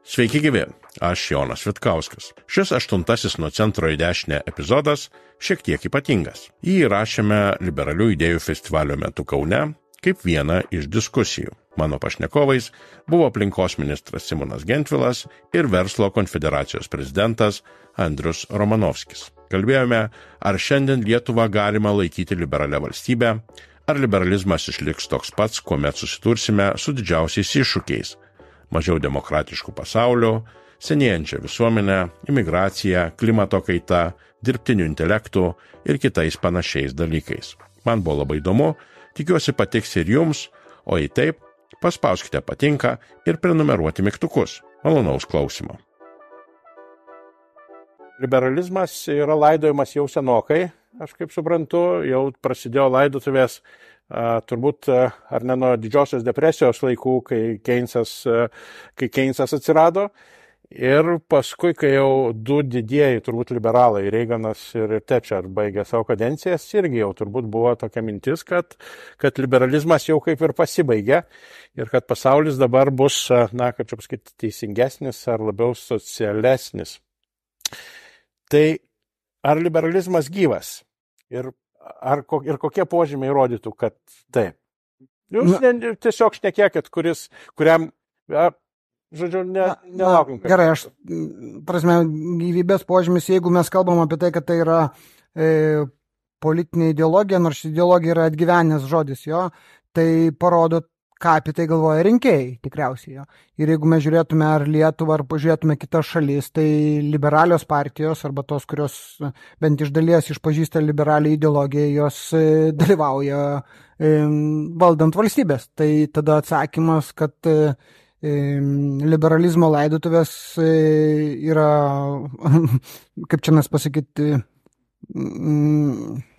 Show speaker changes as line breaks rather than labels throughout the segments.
Sveiki gyvi, aš Jonas Vitkauskas. Šis 8 nuo centro į dešinę epizodas šiek tiek ypatingas. Jį įrašėme Liberalių idėjų festivalio metu Kaune kaip vieną iš diskusijų. Mano pašnekovais buvo aplinkos ministras Simonas Gentvilas ir Verslo konfederacijos prezidentas Andrius Romanovskis. Kalbėjome, ar šiandien Lietuvą galima laikyti liberalia valstybė, ar liberalizmas išliks toks pats, kuomet susitursime su didžiausiais iššūkiais. Mažiau demokratiškų pasaulių, senėjančią visuomenę, imigraciją, klimato kaita, dirbtiniu intelektu ir kitais panašiais dalykais. Man buvo labai įdomu, tikiuosi patiks ir jums, o jei taip, paspauskite patinka ir prenumeruoti mygtukus. Malonaus klausimo. Liberalizmas yra laidojimas jau senokai, aš kaip suprantu, jau prasidėjo laidotuvės turbūt ar ne nuo didžiosios depresijos laikų, kai Keynesas atsirado. Ir paskui, kai jau du didieji turbūt liberalai, Reaganas ir Thatcher baigė savo kadencijas, irgi jau turbūt buvo tokia mintis, kad liberalizmas jau kaip ir pasibaigė ir kad pasaulis dabar bus, kaip čia pasakyti, teisingesnis ar labiau socialesnis. Tai ar liberalizmas gyvas? Ir kokie požymiai rodytų, kad taip? Jūs tiesiog šnekėkit, kuriam, nelaukim.
Gerai, gyvybės požymis, jeigu mes kalbam apie tai, kad tai yra politinė ideologija, nors ideologija yra atgyvenęs žodis, jo, tai parodo, ką apie tai galvoja rinkėjai, tikriausiai. Jo. Ir jeigu mes žiūrėtume ar Lietuvą, ar pažiūrėtume kitas šalis, tai liberalios partijos, arba tos, kurios bent iš dalies išpažįsta liberalią ideologiją, jos dalyvauja valdant valstybės. Tai tada atsakymas, kad liberalizmo laidotuvės yra, kaip čia mes pasakyti,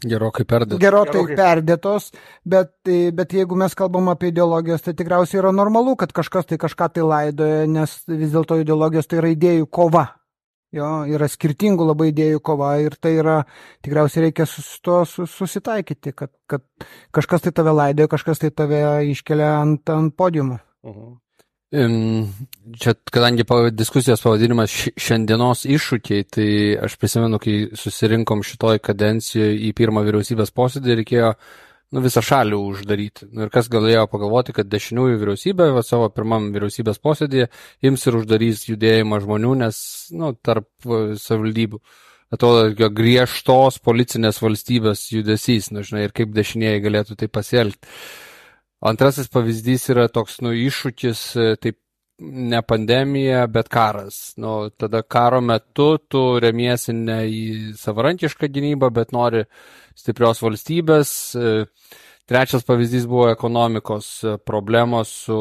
Gerokai
perdėtos, bet jeigu mes kalbam apie ideologijas, tai tikriausiai yra normalu, kad kažkas tai kažką tai laidoja, nes vis dėlto ideologijos tai yra idėjų kova. Jo, yra skirtingų labai idėjų kova ir tai yra, tikriausiai reikia su to susitaikyti, kad kažkas tai tave laidoja, kažkas tai tave iškelia ant podiumo.
Čia, kadangi diskusijos pavadinimas šiandienos iššūkiai, tai aš prisimenu, kai susirinkom šitoj kadencijoje į pirmą vyriausybės posėdį, reikėjo visą šalį uždaryti. Ir kas galėjo pagalvoti, kad dešiniųjų vyriausybė savo pirmam vyriausybės posėdėje ims ir uždarys judėjimą žmonių, nes tarp savivaldybių atrodo griežtos policinės valstybės judesys, ir kaip dešinieji galėtų tai pasielgti. Antrasis pavyzdys yra toks iššūkis, taip ne pandemija, bet karas. Tada karo metu tu remiesi ne į savarankišką gynybą, bet nori stiprios valstybės. Trečias pavyzdys buvo ekonomikos problemos su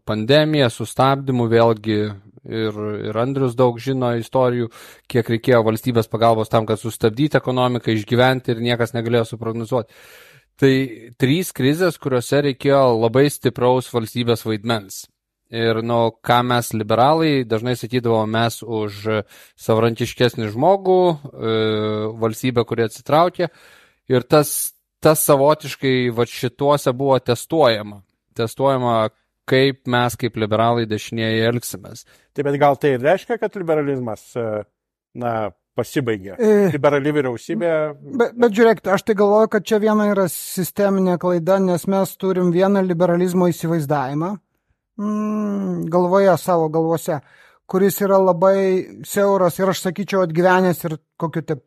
pandemija, su stabdymu, vėlgi ir Andrius daug žino istorijų, kiek reikėjo valstybės pagalbos tam, kad sustabdyti ekonomiką, išgyventi ir niekas negalėjo suprognozuoti. Tai 3 krizės, kuriuose reikėjo labai stipraus valstybės vaidmens. Ir ką mes liberalai dažnai sakydavo, mes už savarankiškesnį žmogų, valstybę, kuri atsitraukė. Ir tas savotiškai šituose buvo testuojama. Testuojama, kaip mes kaip liberalai dešinieji elgsimės.
Taip, bet gal tai reiškia, kad liberalizmas pasibaigė. Liberali vyriausybė.
Bet žiūrėkite, aš tai galvoju, kad čia viena yra sisteminė klaida, nes mes turim vieną liberalizmo įsivaizdavimą savo galvose, kuris yra labai siauras ir aš sakyčiau atgyvenęs ir kokiu taip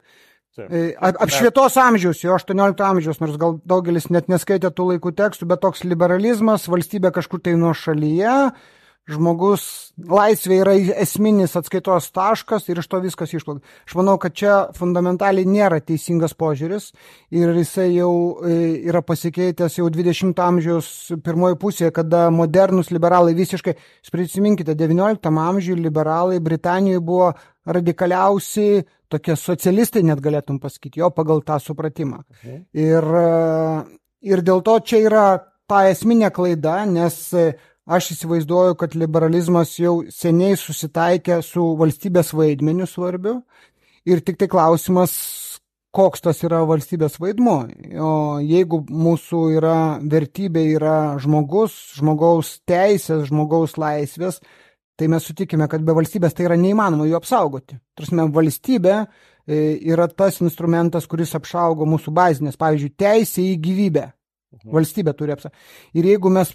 apšvietos amžiaus, jo 18 amžiaus, nors gal daugelis net neskaitė tų laikų tekstų, bet toks liberalizmas, valstybė kažkur tai nuo šalyje, žmogus, laisvė yra esminis atskaitos taškas ir iš to viskas išplaukia. Aš manau, kad čia fundamentaliai nėra teisingas požiūris ir jisai jau yra pasikeitęs jau 20 amžiaus pirmoji pusėje, kada modernus liberalai visiškai, prisiminkite, 19 amžiuje liberalai Britanijoje buvo radikaliausi, tokie socialistai net galėtum pasakyti, jo pagal tą supratimą. Ir dėl to čia yra ta esminė klaida, nes aš įsivaizduoju, kad liberalizmas jau seniai susitaikė su valstybės vaidmeniu svarbiu ir tik tai klausimas, koks tas yra valstybės vaidmuo. O jeigu mūsų vertybė yra žmogus, žmogaus teisės, žmogaus laisvės, tai mes sutikime, kad be valstybės tai yra neįmanoma jų apsaugoti. Tarsi, valstybė yra tas instrumentas, kuris apsaugo mūsų bazinės, pavyzdžiui, teisė į gyvybę. Valstybė turi apsaugoti. Ir jeigu mes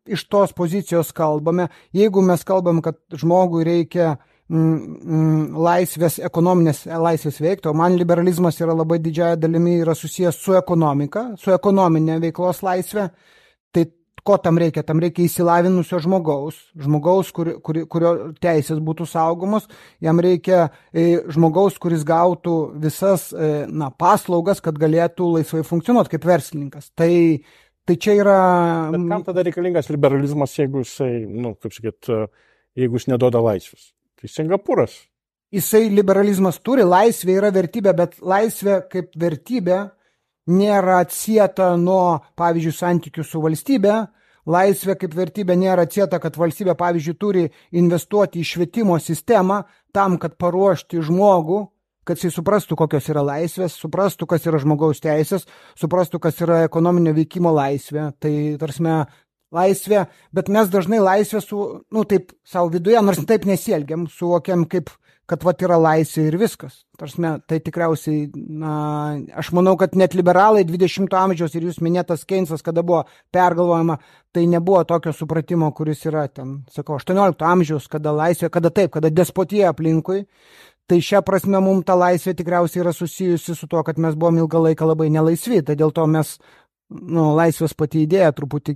iš tos pozicijos kalbame, jeigu mes kalbam, kad žmogui reikia laisvės, ekonominės laisvės veikti, o man liberalizmas yra labai didžiąją dalimi yra susijęs su ekonomika, su ekonominė veiklos laisvė, tai ko tam reikia? Tam reikia įsilavinusio žmogaus, kurio teisės būtų saugomos, jam reikia žmogaus, kuris gautų visas paslaugas, kad galėtų laisvai funkcionuoti kaip verslininkas. Tai čia yra...
Bet kam tada reikalingas liberalizmas, jeigu jisai, jeigu jis neduoda laisvės? Tai Singapūras.
Jisai liberalizmas turi, laisvė yra vertybė, bet laisvė kaip vertybė nėra atsieta nuo, pavyzdžiui, santykių su valstybė. Laisvė kaip vertybė nėra atsieta, kad valstybė, pavyzdžiui, turi investuoti į švietimo sistemą tam, kad paruošti žmogų, kad jis suprastų, kokios yra laisvės, suprastų, kas yra žmogaus teisės, suprastų, kas yra ekonominio veikimo laisvė. Tai, tarsime, laisvė, bet mes dažnai laisvę taip savo viduje, nors taip nesielgiam, suvokiam kaip, kad yra laisvė ir viskas. Tarsime, tai tikriausiai, aš manau, kad net liberalai 20 amžiaus ir jūs minėtas Keynesas, kada buvo pergalvojama, tai nebuvo tokio supratimo, kuris yra ten, 18 amžiaus, kada laisvė, kada despotija aplinkui. Tai šią prasme mums ta laisvė tikriausiai yra susijusi su to, kad mes buvom ilgą laiką labai nelaisvi, tai dėl to mes laisvės pati idėja truputį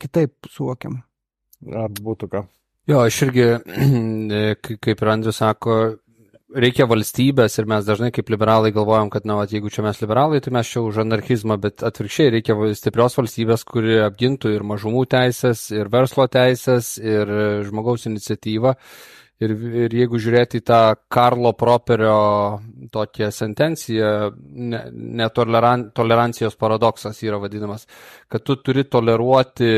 kitaip suvokiam.
Ar būtų ką?
Jo, aš irgi, kaip ir Andrius sako, reikia valstybės ir mes dažnai kaip liberalai galvojam, kad jeigu čia mes liberalai, tai mes čia už anarchizmą, bet atvirkščiai reikia stiprios valstybės, kuri apgintų ir mažumų teisės, ir verslo teisės, ir žmogaus iniciatyvą. Ir jeigu žiūrėti į tą Karlo Properio tokią sentenciją, tolerancijos paradoksas yra vadinamas, kad tu turi toleruoti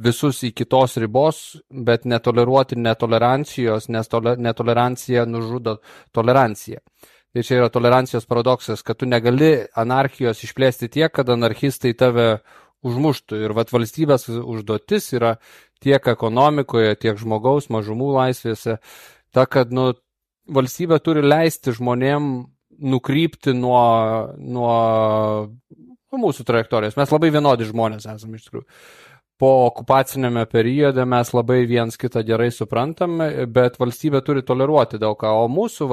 visus iki tos ribos, bet netoleruoti netolerancijos, nes netolerancija nužudo toleranciją. Tai čia yra tolerancijos paradoksas, kad tu negali anarchijos išplėsti tiek, kad anarchistai tave užmuštų. Ir valstybės užduotis yra tiek ekonomikoje, tiek žmogaus mažumų laisvėse, ta, kad valstybė turi leisti žmonėm nukrypti nuo mūsų trajektorijos. Mes labai vienodi žmonės esame iš tikrųjų. Po okupacinėme periode mes labai viens kitą gerai suprantam, bet valstybė turi toleruoti daug ką, o mūsų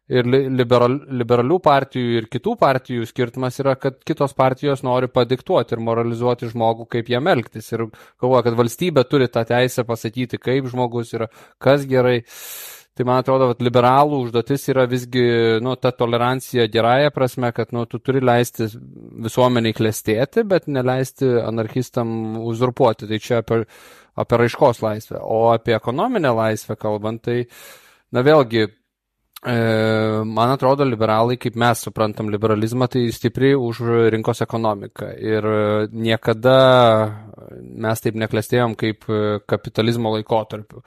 ir liberalių partijų ir kitų partijų skirtumas yra, kad kitos partijos nori padiktuoti ir moralizuoti žmogų, kaip jam elgtis. Ir galvoja, kad valstybė turi tą teisę pasakyti, kaip žmogus yra, kas gerai. Tai man atrodo, kad liberalų užduotis yra visgi ta tolerancija gerąja prasme, kad tu turi leisti visuomeniai klestėti, bet neleisti anarchistam uzurpuoti. Tai čia apie raiškos laisvę. O apie ekonominę laisvę kalbant, tai vėlgi, man atrodo, liberalai, kaip mes suprantam liberalizmą, tai stipriai už rinkos ekonomiką. Ir niekada mes taip neklestėjom kaip kapitalizmo laikotarpiu.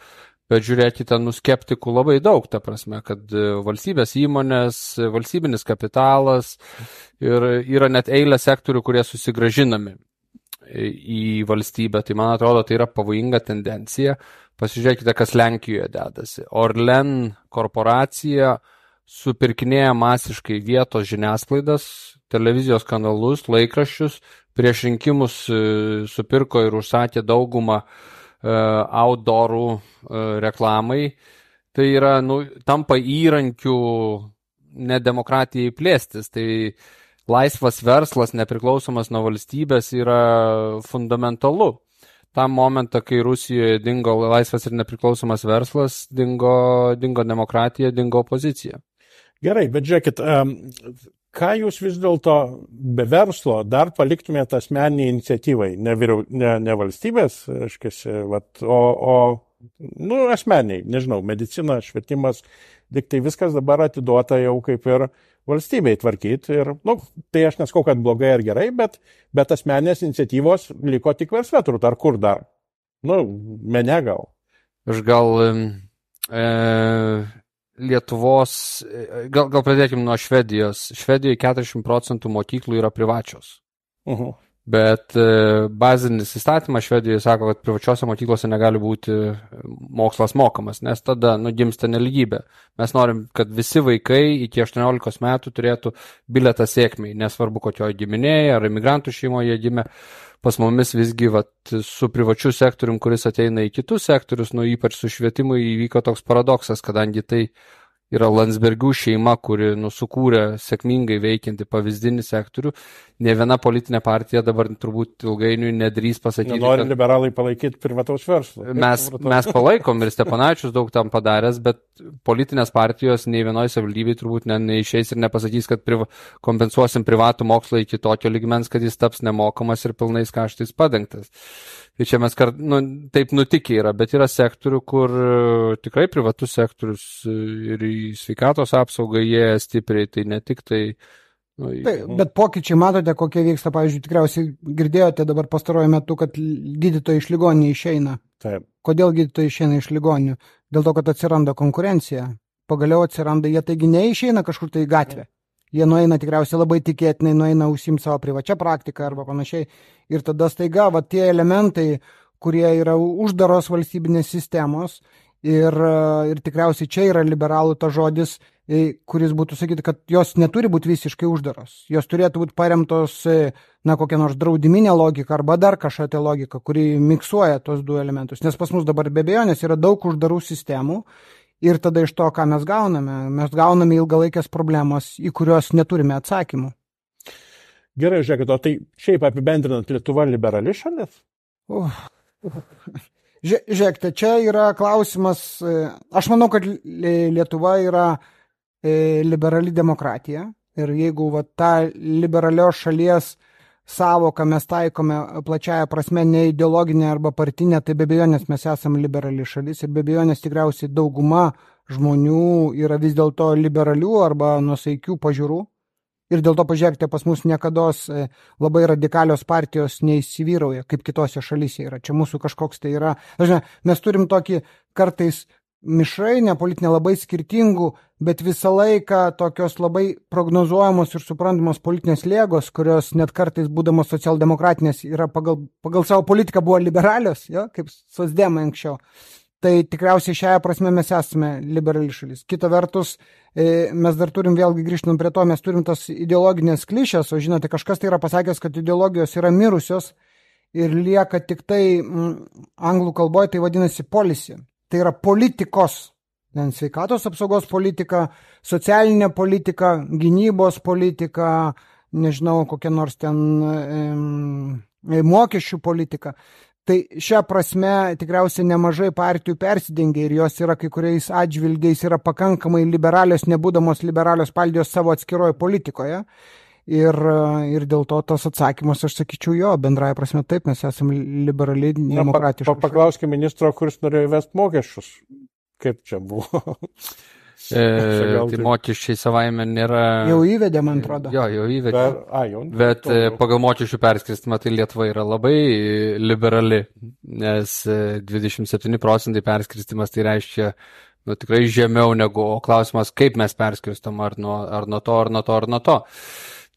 Bet žiūrėkite, skeptikų labai daug, ta prasme, kad valstybės įmonės, valstybinis kapitalas ir yra net eilė sektorių, kurie susigrąžinami į valstybę. Tai man atrodo, tai yra pavojinga tendencija. Pasižiūrėkite, kas Lenkijoje dedasi. Orlen korporacija supirkinėja masiškai vietos žiniasklaidas, televizijos kanalus, laikraščius. Prieš rinkimus supirko ir užsakė daugumą outdoorų reklamai. Tai yra, tampa įrankių nedemokratijai plėstis. Tai laisvas verslas, nepriklausomas nuo valstybės, yra fundamentalu. Tam momentą, kai Rusijoje dingo laisvas ir nepriklausomas verslas, dingo demokratija, dingo opozicija.
Gerai, bet žiūrėkit, ką jūs vis dėlto be verslo dar paliktumėte asmeniniai iniciatyvai, ne valstybės, o asmeniai, nežinau, medicina, švietimas, tik tai viskas dabar atiduota jau kaip ir valstybei tvarkyti. Ir, tai aš neskau, kad blogai ar gerai, bet asmeninės iniciatyvos liko tik versle, turbūt, ar kur dar? Mene gal.
Aš gal Lietuvos, gal pradėkime nuo Švedijos. Švedijoje 40% mokyklų yra privačios. Bet bazinis įstatymas Švedijoje sako, kad privačiose mokyklose negali būti mokslas mokamas, nes tada gimsta nelygybė. Mes norim, kad visi vaikai iki 18 metų turėtų bilietą sėkmei, nesvarbu kokioje giminėje ar imigrantų šeimoje gimė. Pas mumis visgi su privačiu sektorium, kuris ateina į kitus sektorius, ypač su švietimu įvyko toks paradoksas, kadangi tai yra Landsbergių šeima, kuri sukūrė sėkmingai veikianti pavyzdinį sektorių. Ne viena politinė partija dabar turbūt ilgainiui nedrįs pasakyti.
Nori liberalai palaikyti privataus verslą.
Mes palaikom ir Steponavičius daug tam padaręs, bet politinės partijos nei vienoje savivaldybėje turbūt neišeis ir nepasakys, kad kompensuosim privatų mokslą iki tokio lygmens, kad jis taps nemokamas ir pilnais kaštais padengtas. Tai čia mes taip nutikę yra, bet yra sektorių, kur tikrai privatus sektorius ir į sveikatos apsaugą jie stipriai, tai ne tik tai...
Bet pokyčiai matote, kokie vyksta, pavyzdžiui, tikriausiai girdėjote dabar pastaruoju metu, kad gydytojai iš ligoninių išeina.
Taip.
Kodėl gydytojai išeina iš ligoninių? Dėl to, kad atsiranda konkurencija. Pagaliau atsiranda, jie taigi neišeina kažkur tai į gatvę. Jie nueina tikriausiai labai tikėtinai, nueina užsiimti savo privačią praktiką arba panašiai. Ir tada staiga tie elementai, kurie yra uždaros valstybinės sistemos ir tikriausiai čia yra liberalų ta žodis, kuris būtų sakyti, kad jos neturi būti visiškai uždaros. Jos turėtų būti paremtos kokia nors draudiminė logika arba dar kažkokia logika, kuri miksuoja tos du elementus. Nes pas mus dabar be abejonės yra daug uždarų sistemų. Ir tada iš to, ką mes gauname ilgalaikės problemas, į kurios neturime atsakymų.
Gerai, žiūrėkit, o tai šiaip apibendrinant, Lietuva liberali šalis?
Žiūrėkite, čia yra klausimas, aš manau, kad Lietuva yra liberali demokratija ir jeigu ta liberalios šalies savoką mes taikome plačiaja prasme ne ideologinė arba partinė, tai be abejonės mes esame liberali šalis ir be abejonės tikriausiai dauguma žmonių yra vis dėlto liberalių arba nusaikių pažiūrų. Ir dėl to pažiūrėkite, pas mus niekados labai radikalios partijos neįsivyrauja, kaip kitose šalyse yra. Čia mūsų kažkoks tai yra. Dažnai mes turim tokį kartais mišrainę politinę labai skirtingų, bet visą laiką tokios labai prognozuojamos ir suprantamos politinės lėgos, kurios net kartais būdamos socialdemokratinės yra pagal savo politiką buvo liberalios, kaip socdemai anksčiau. Tai tikriausiai šią prasme mes esame liberali šalis. Kita vertus, mes dar turim vėlgi grįžtant prie to, mes turim tas ideologinės klišės, o žinote, kažkas tai yra pasakęs, kad ideologijos yra mirusios ir lieka tik tai anglų kalboje, tai vadinasi policy. Tai yra politikos, sveikatos apsaugos politika, socialinė politika, gynybos politika, nežinau, kokia nors ten mokesčių politika. Tai šią prasme tikriausiai nemažai partijų persidengia ir jos yra kai kuriais atžvilgiais yra pakankamai liberalios, nebūdamos liberalios partijos savo atskiroje politikoje. Ir dėl to tas atsakymas, aš sakyčiau, jo, bendraja prasme taip, mes esame liberali, demokratiški.
Paklauskime ministro, kuris norėjo įvesti mokesčius. Kaip čia buvo?
Tai mokesčiai savaime nėra...
Jau įvedė, man atrodo.
Jau įvedė. Bet pagal mokesčių perskirstimą tai Lietuva yra labai liberali, nes 27% perskirstimas tai reiškia tikrai žemiau negu, o klausimas, kaip mes perskirstam, ar nuo to.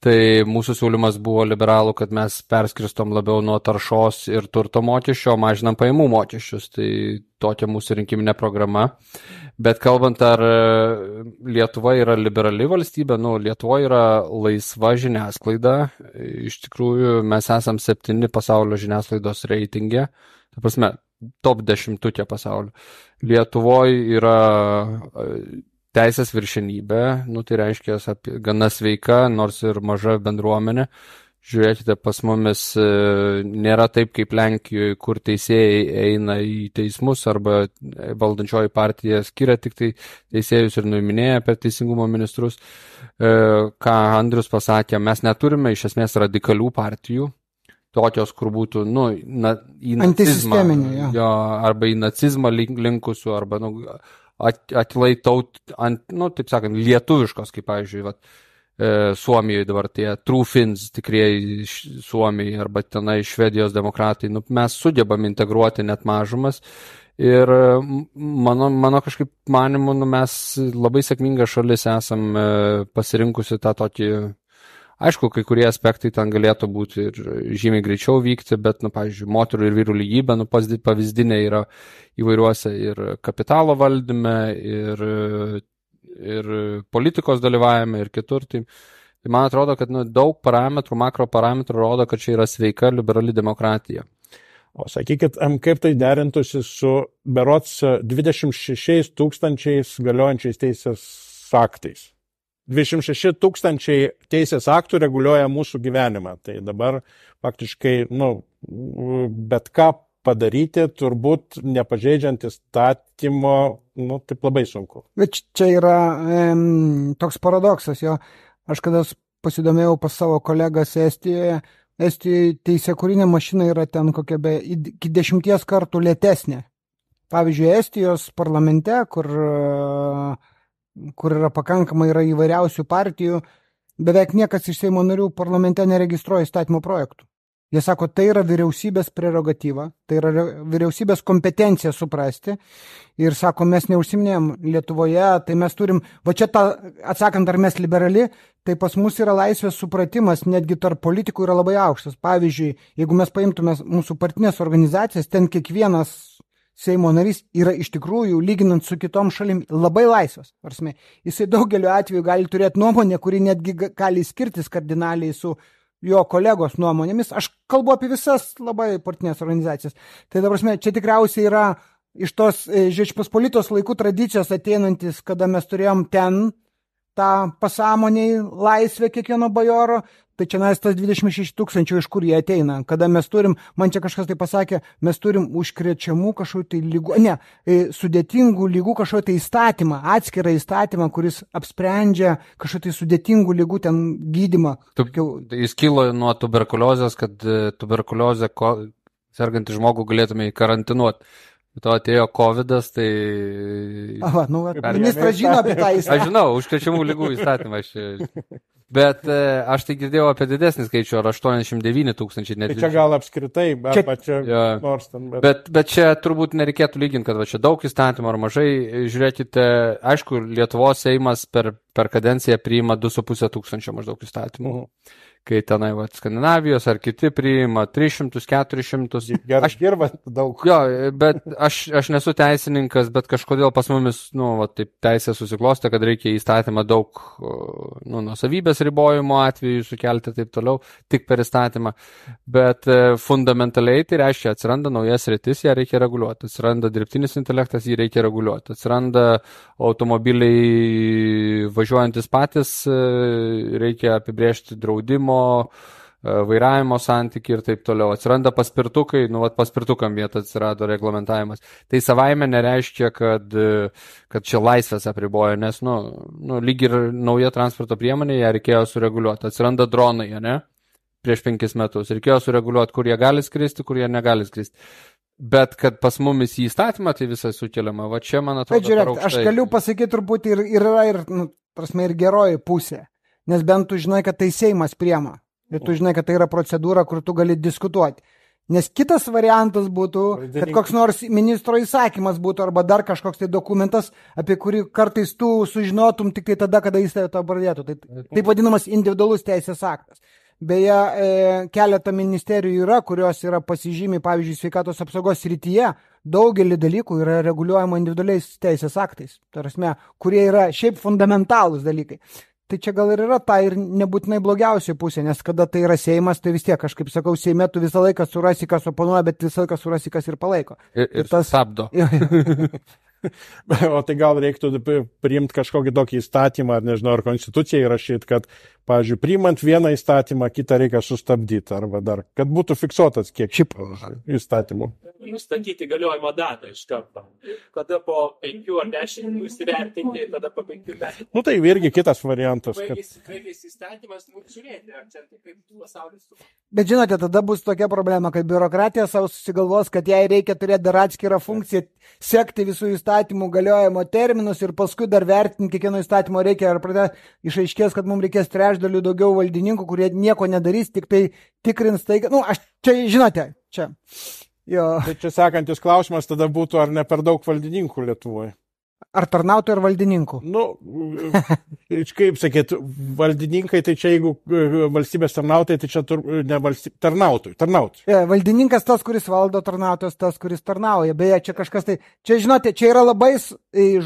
Tai mūsų siūlymas buvo liberalų, kad mes perskirstom labiau nuo taršos ir turto mokesčio, mažinam pajamų mokesčius. Tai tokia mūsų rinkiminė programa. Bet kalbant, ar Lietuva yra liberali valstybė, Lietuva yra laisva žiniasklaida. Iš tikrųjų, mes esam 7 pasaulio žiniasklaidos reitinge. Ta prasme, top 10 pasaulio. Lietuvoje yra teisės viršenybė, tai reiškia gana sveika, nors ir maža bendruomenė. Žiūrėkite, pas mumis nėra taip kaip Lenkijoje, kur teisėjai eina į teismus arba valdančioji partija skiria tik tai teisėjus ir nuiminėja per teisingumo ministrus. Ką Andrius pasakė, mes neturime iš esmės radikalių partijų, tokios, kur būtų į nacizmą, arba į nacizmą linkusių, arba aklai taip sakant, lietuviškos, kaip pavyzdžiui, Suomijoje dabar tie True Finns, tikrieji Suomijai, arba tenai Švedijos demokratai, mes sugebam integruoti net mažumas ir mano kažkaip manimu, mes labai sėkminga šalis esam pasirinkusi tą tokį Aišku, kai kurie aspektai ten galėtų būti ir žymiai greičiau vykti, bet, pavyzdžiui, moterų ir vyrų lygybė, pavyzdinė yra įvairiuose ir kapitalo valdyme, ir politikos dalyvavime, ir kitur. Tai man atrodo, kad daug parametrų, makro parametrų rodo, kad čia yra sveika liberali demokratija.
O sakykit, kaip tai derintųsi su berods 26 000 galiojančiais teisės aktais? 26 000 teisės aktų reguliuoja mūsų gyvenimą. Tai dabar faktiškai, bet ką padaryti, turbūt nepažeidžiant įstatymo, taip labai sunku.
Bet čia yra toks paradoksas, jo. Aš kada pasidomėjau pas savo kolegas Estijoje teisėkūrinė mašina yra ten kokia iki 10 kartų lėtesnė. Pavyzdžiui, Estijos parlamente, kur yra pakankamai įvairiausių partijų, beveik niekas iš Seimo narių parlamente neregistruoja įstatymo projektų. Jie sako, tai yra vyriausybės prerogatyva, tai yra vyriausybės kompetencija suprasti ir sako, mes neužsiminėjom Lietuvoje, tai mes turim, va čia atsakant, ar mes liberali, tai pas mus yra laisvės supratimas, netgi tarp politikų yra labai aukštas. Pavyzdžiui, jeigu mes paimtume mūsų partinės organizacijas, ten kiekvienas Seimo narys yra iš tikrųjų, lyginant su kitom šalim, labai laisvas. Jisai daugeliu atveju gali turėti nuomonę, kuri netgi gali skirtis kardinaliai su jo kolegos nuomonėmis. Aš kalbu apie visas labai partinės organizacijas. Tai dabar, čia tikriausiai yra iš tos Žečpospolitos laikų tradicijos ateinantis, kada mes turėjom ten tą pasąmoniai laisvę kiekvieno bajoro, tai čia tas 26 000 iš kur jie ateina. Kada mes turim, man čia kažkas tai pasakė, mes turim užkrečiamų kažkokių tai lygų, sudėtingų lygų kažkokių tai įstatymą, atskirą įstatymą, kuris apsprendžia kažkokių tai sudėtingų lygų ten gydymą.
Jis kilo nuo tuberkuliozės, kad tuberkuliozę sergantį žmogų galėtume karantinuoti. To atėjo COVID-as, tai...
Ministras žino apie tą įstatymą.
Aš žinau, užkrečiamų lygų įstatymą. Bet aš tai girdėjau apie didesnį skaičių, ar 89 000.
Tai čia gal apskritai, nors ten...
Bet čia turbūt nereikėtų lyginti, kad čia daug įstatymų ar mažai. Žiūrėkite, aišku, Lietuvos Seimas per kadenciją priima 2,5 tūkstančio maždaug įstatymų. Kai tenai Skandinavijos ar kiti priima 300-400.
Aš dirba daug.
Jo, bet aš nesu teisininkas, bet kažkodėl pas mumis, taip teisė susiklostė, kad reikia įstatymą daug nuosavybės ribojimo atveju sukelti taip toliau, tik per įstatymą. Bet fundamentaliai tai reiškia, atsiranda naujas sritis, ją reikia reguliuoti. Atsiranda dirbtinis intelektas, jį reikia reguliuoti. Atsiranda automobiliai važiuojantis patys, reikia apibrėžti draudimo, vairavimo santykį ir taip toliau. Atsiranda paspirtukai, paspirtukam vietą atsirado reglamentavimas. Tai savaime nereiškia, kad čia laisvės apriboja, nes, lyg ir nauja transporto priemonė, ją reikėjo sureguliuoti. Atsiranda dronai, prieš 5 metus. Reikėjo sureguliuoti, kur jie gali skristi, kur jie negali skristi. Bet kad pas mumis į įstatymą tai visai sukeliama, va čia, man atrodo,
per aukštai. Aš galiu pasakyti turbūt ir geroji pusė. Nes bent tu žinai, kad tai Seimas priema. Ir tu žinai, kad tai yra procedūra, kur tu gali diskutuoti. Nes kitas variantas būtų, kad koks nors ministro įsakymas būtų, arba dar kažkoks tai dokumentas, apie kurį kartais tu sužinotum tik tai tada, kada jis to pradėtų. Taip vadinamas individualus teisės aktas. Beje, keletą ministerijų yra, kurios yra pasižymi, pavyzdžiui, sveikatos apsaugos srityje. Daugelį dalykų yra reguliuojama individualiais teisės aktais. Tarasme, kurie yra šiaip fundamentalūs dalykai. Tai čia gal ir yra ta ir nebūtinai blogiausia pusė, nes kada tai yra Seimas, tai vis tiek, aš kaip sakau, Seime tu visą laiką surasi, kas oponuoja, bet visą laiką surasi, kas ir palaiko.
Ir tas stabdo.
O tai gal reiktų priimti kažkokį tokį įstatymą, ar nežinau, ar konstituciją įrašyti, kad, pavyzdžiui, priimant vieną įstatymą, kitą reikia sustabdyti, arba dar, kad būtų fiksuotas kiek įstatymų.
Nustatyti galiojimo datą iš karto. Kada po 5 ar 10 įsivertinti, tada po 5 metų.
Tai irgi kitas variantas.
Baigėsi įstatymas, žiūrėti, ar čia kaip pasaulis.
Bet žinote, tada bus tokia problema, kad biurokratija savo susigalvos, kad jai reikia turėti dar atskirą funkciją, sekti visų įstatymų galiojimo terminus ir paskui dar vertinti kiekvieno įstatymo reikia, ar pradės išaiškės, kad mums reikės trečdalių daugiau valdininkų, kurie nieko nedarys, tik tai tikrins tai, aš čia, žinote, čia. Jo.
Tai čia sekantis klausimas tada būtų, ar ne per daug valdininkų Lietuvoje?
Ar tarnautojų, ar valdininkų?
Nu, kaip sakyt, valdininkai, tai čia jeigu valstybės tarnautojai, tai čia ne tarnautojai.
Valdininkas tas, kuris valdo, tarnautojas tas, kuris tarnauja. Beje, čia kažkas tai, čia žinote, čia yra labai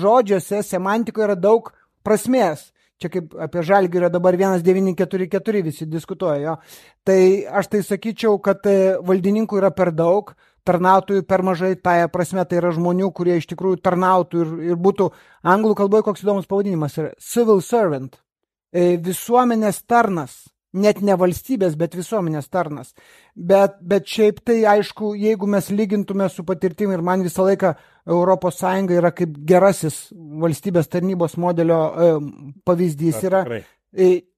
žodžiuose, semantikoje yra daug prasmės. Čia kaip apie Žalgirio dabar 1944 visi diskutuoja. Jo. Tai aš tai sakyčiau, kad valdininkų yra per daug, tarnautojų per mažai, tąją prasme tai yra žmonių, kurie iš tikrųjų tarnautų ir būtų, anglų kalboje koks įdomus pavadinimas yra civil servant, visuomenės tarnas, net ne valstybės, bet visuomenės tarnas. Bet šiaip tai aišku, jeigu mes lygintume su patirtimi ir man visą laiką Europos Sąjunga yra kaip gerasis valstybės tarnybos modelio pavyzdys yra.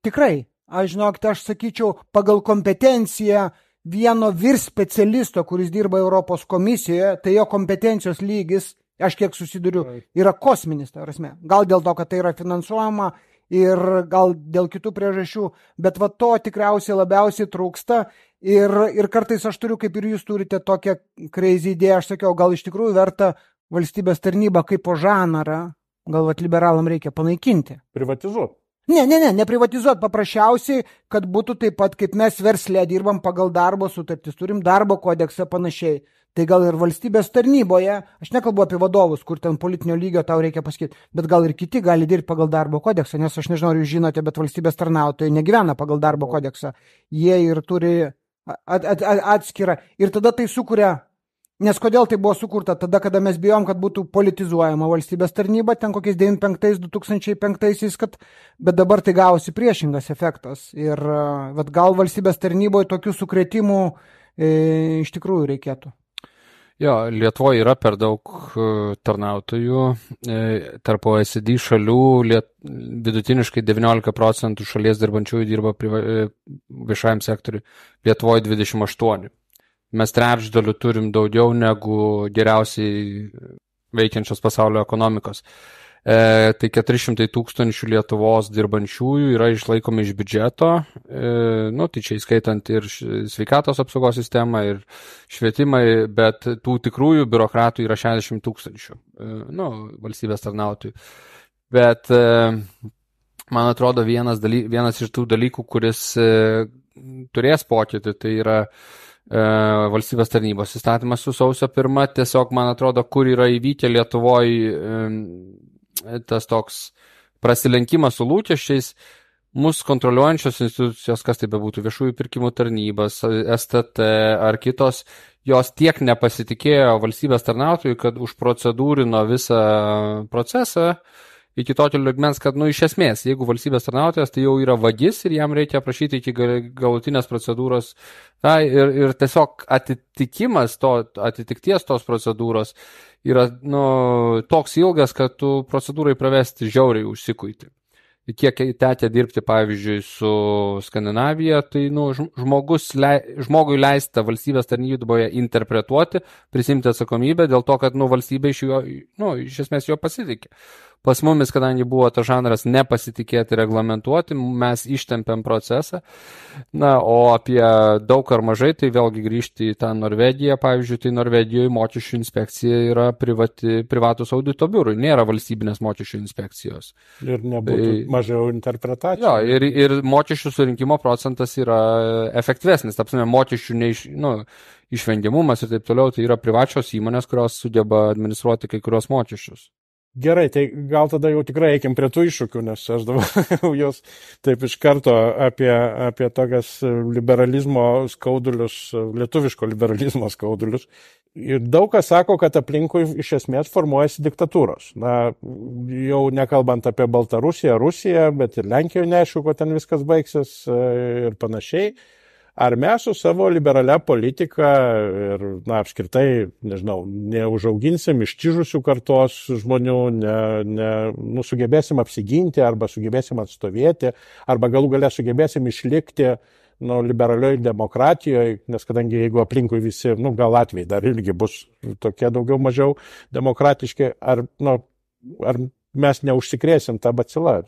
Tikrai, aš žinokite, aš sakyčiau, pagal kompetenciją vieno specialisto, kuris dirba Europos komisijoje, tai jo kompetencijos lygis, aš kiek susiduriu, yra kosminis, ta prasme. Gal dėl to, kad tai yra finansuojama ir gal dėl kitų priežasčių, bet va to tikriausiai labiausiai trūksta ir kartais aš turiu, kaip ir jūs turite tokią crazy idėją, aš sakiau, gal iš tikrųjų verta valstybės tarnybą kaip po žanrą, gal liberalam reikia panaikinti.
Privatizuoti.
Ne privatizuoti, paprasčiausiai, kad būtų taip pat, kaip mes versle dirbam pagal darbo sutartis, turim darbo kodeksą panašiai. Tai gal ir valstybės tarnyboje, aš nekalbu apie vadovus, kur ten politinio lygio tau reikia pasakyti, bet gal ir kiti gali dirbti pagal darbo kodeksą, nes aš nežinau, ar jūs žinote, bet valstybės tarnautojai negyvena pagal darbo kodeksą. Jie ir turi atskirą. Ir tada tai sukuria, nes kodėl tai buvo sukurta? Tada, kada mes bijom, kad būtų politizuojama valstybės tarnyba, ten kokiais 95-2005, bet dabar tai gavosi priešingas efektas. Ir gal valstybės tarnyboje tokių sukrėtimų iš tikrųjų reikėtų.
Jo, Lietuvoje yra per daug tarnautojų, tarp OECD šalių vidutiniškai 19% šalies dirbančiųjų dirba viešajam sektoriui, Lietuvoje 28%. Mes trečdalių turim daugiau negu geriausiai veikiančios pasaulio ekonomikos. Tai 400 tūkstančių Lietuvos dirbančiųjų yra išlaikomi iš biudžeto, tai čia įskaitant ir sveikatos apsaugos sistemą, ir švietimą, bet tų tikrųjų biurokratų yra 60 tūkstančių, valstybės tarnautojų. Bet man atrodo vienas iš tų dalykų, kuris turės pokytį, tai yra valstybės tarnybos įstatymas su sausio 1, tiesiog man atrodo, kur yra įvykę Lietuvoje tas toks prasilenkimas su lūkesčiais, mus kontroliuojančios institucijos, kas tai bebūtų, viešųjų pirkimų tarnybas, STT ar kitos, jos tiek nepasitikėjo valstybės tarnautojų, kad užprocedūrino visą procesą iki tokio lygmens, kad, iš esmės, jeigu valstybės tarnautojas, tai jau yra vagis ir jam reikia prašyti iki galutinės procedūros. Ir tiesiog atitikties tos procedūros yra toks ilgas, kad tu procedūrai pravesti žiauriai užsikuiti. Kiek tekę dirbti, pavyzdžiui, su Skandinavija, tai žmogui leista valstybės tarnyboje interpretuoti, prisimti atsakomybę dėl to, kad valstybė iš esmės jo pasitikė. Pas mumis, kadangi buvo tas žanras nepasitikėti reglamentuoti, mes ištempėm procesą. O apie daug ar mažai, tai vėlgi grįžti į tą Norvegiją. Pavyzdžiui, tai Norvegijoje mokesčių inspekcija yra privatus audito biurui, nėra valstybinės mokesčių inspekcijos.
Ir nebūtų mažiau interpretacijų.
Jo, ir mokesčių surinkimo procentas yra efektyvesnis. Tapsime, mokesčių išvengiamumas ir taip toliau, tai yra privačios įmonės, kurios sugeba administruoti kai kurios mokesčius.
Gerai, tai gal tada jau tikrai eikim prie tų iššūkių, nes aš dabar jos taip iš karto apie tokias liberalizmo skaudulius, lietuviško liberalizmo skaudulius. Ir daug kas sako, kad aplinkui iš esmės formuojasi diktatūros. Jau nekalbant apie Baltarusiją, Rusiją, bet ir Lenkijoje neaišku, kuo ten viskas baigsis ir panašiai. Ar mes su savo liberalia politika ir, apskritai, neužauginsim ištižusių kartos žmonių, sugebėsim apsiginti arba sugebėsim atstovėti, arba galų gale sugebėsim išlikti liberalioj demokratijoje, nes kadangi jeigu aplinkui visi, gal Latvijai dar irgi bus tokie daugiau mažiau demokratiški, ar mes neužsikrėsim tą bacilą?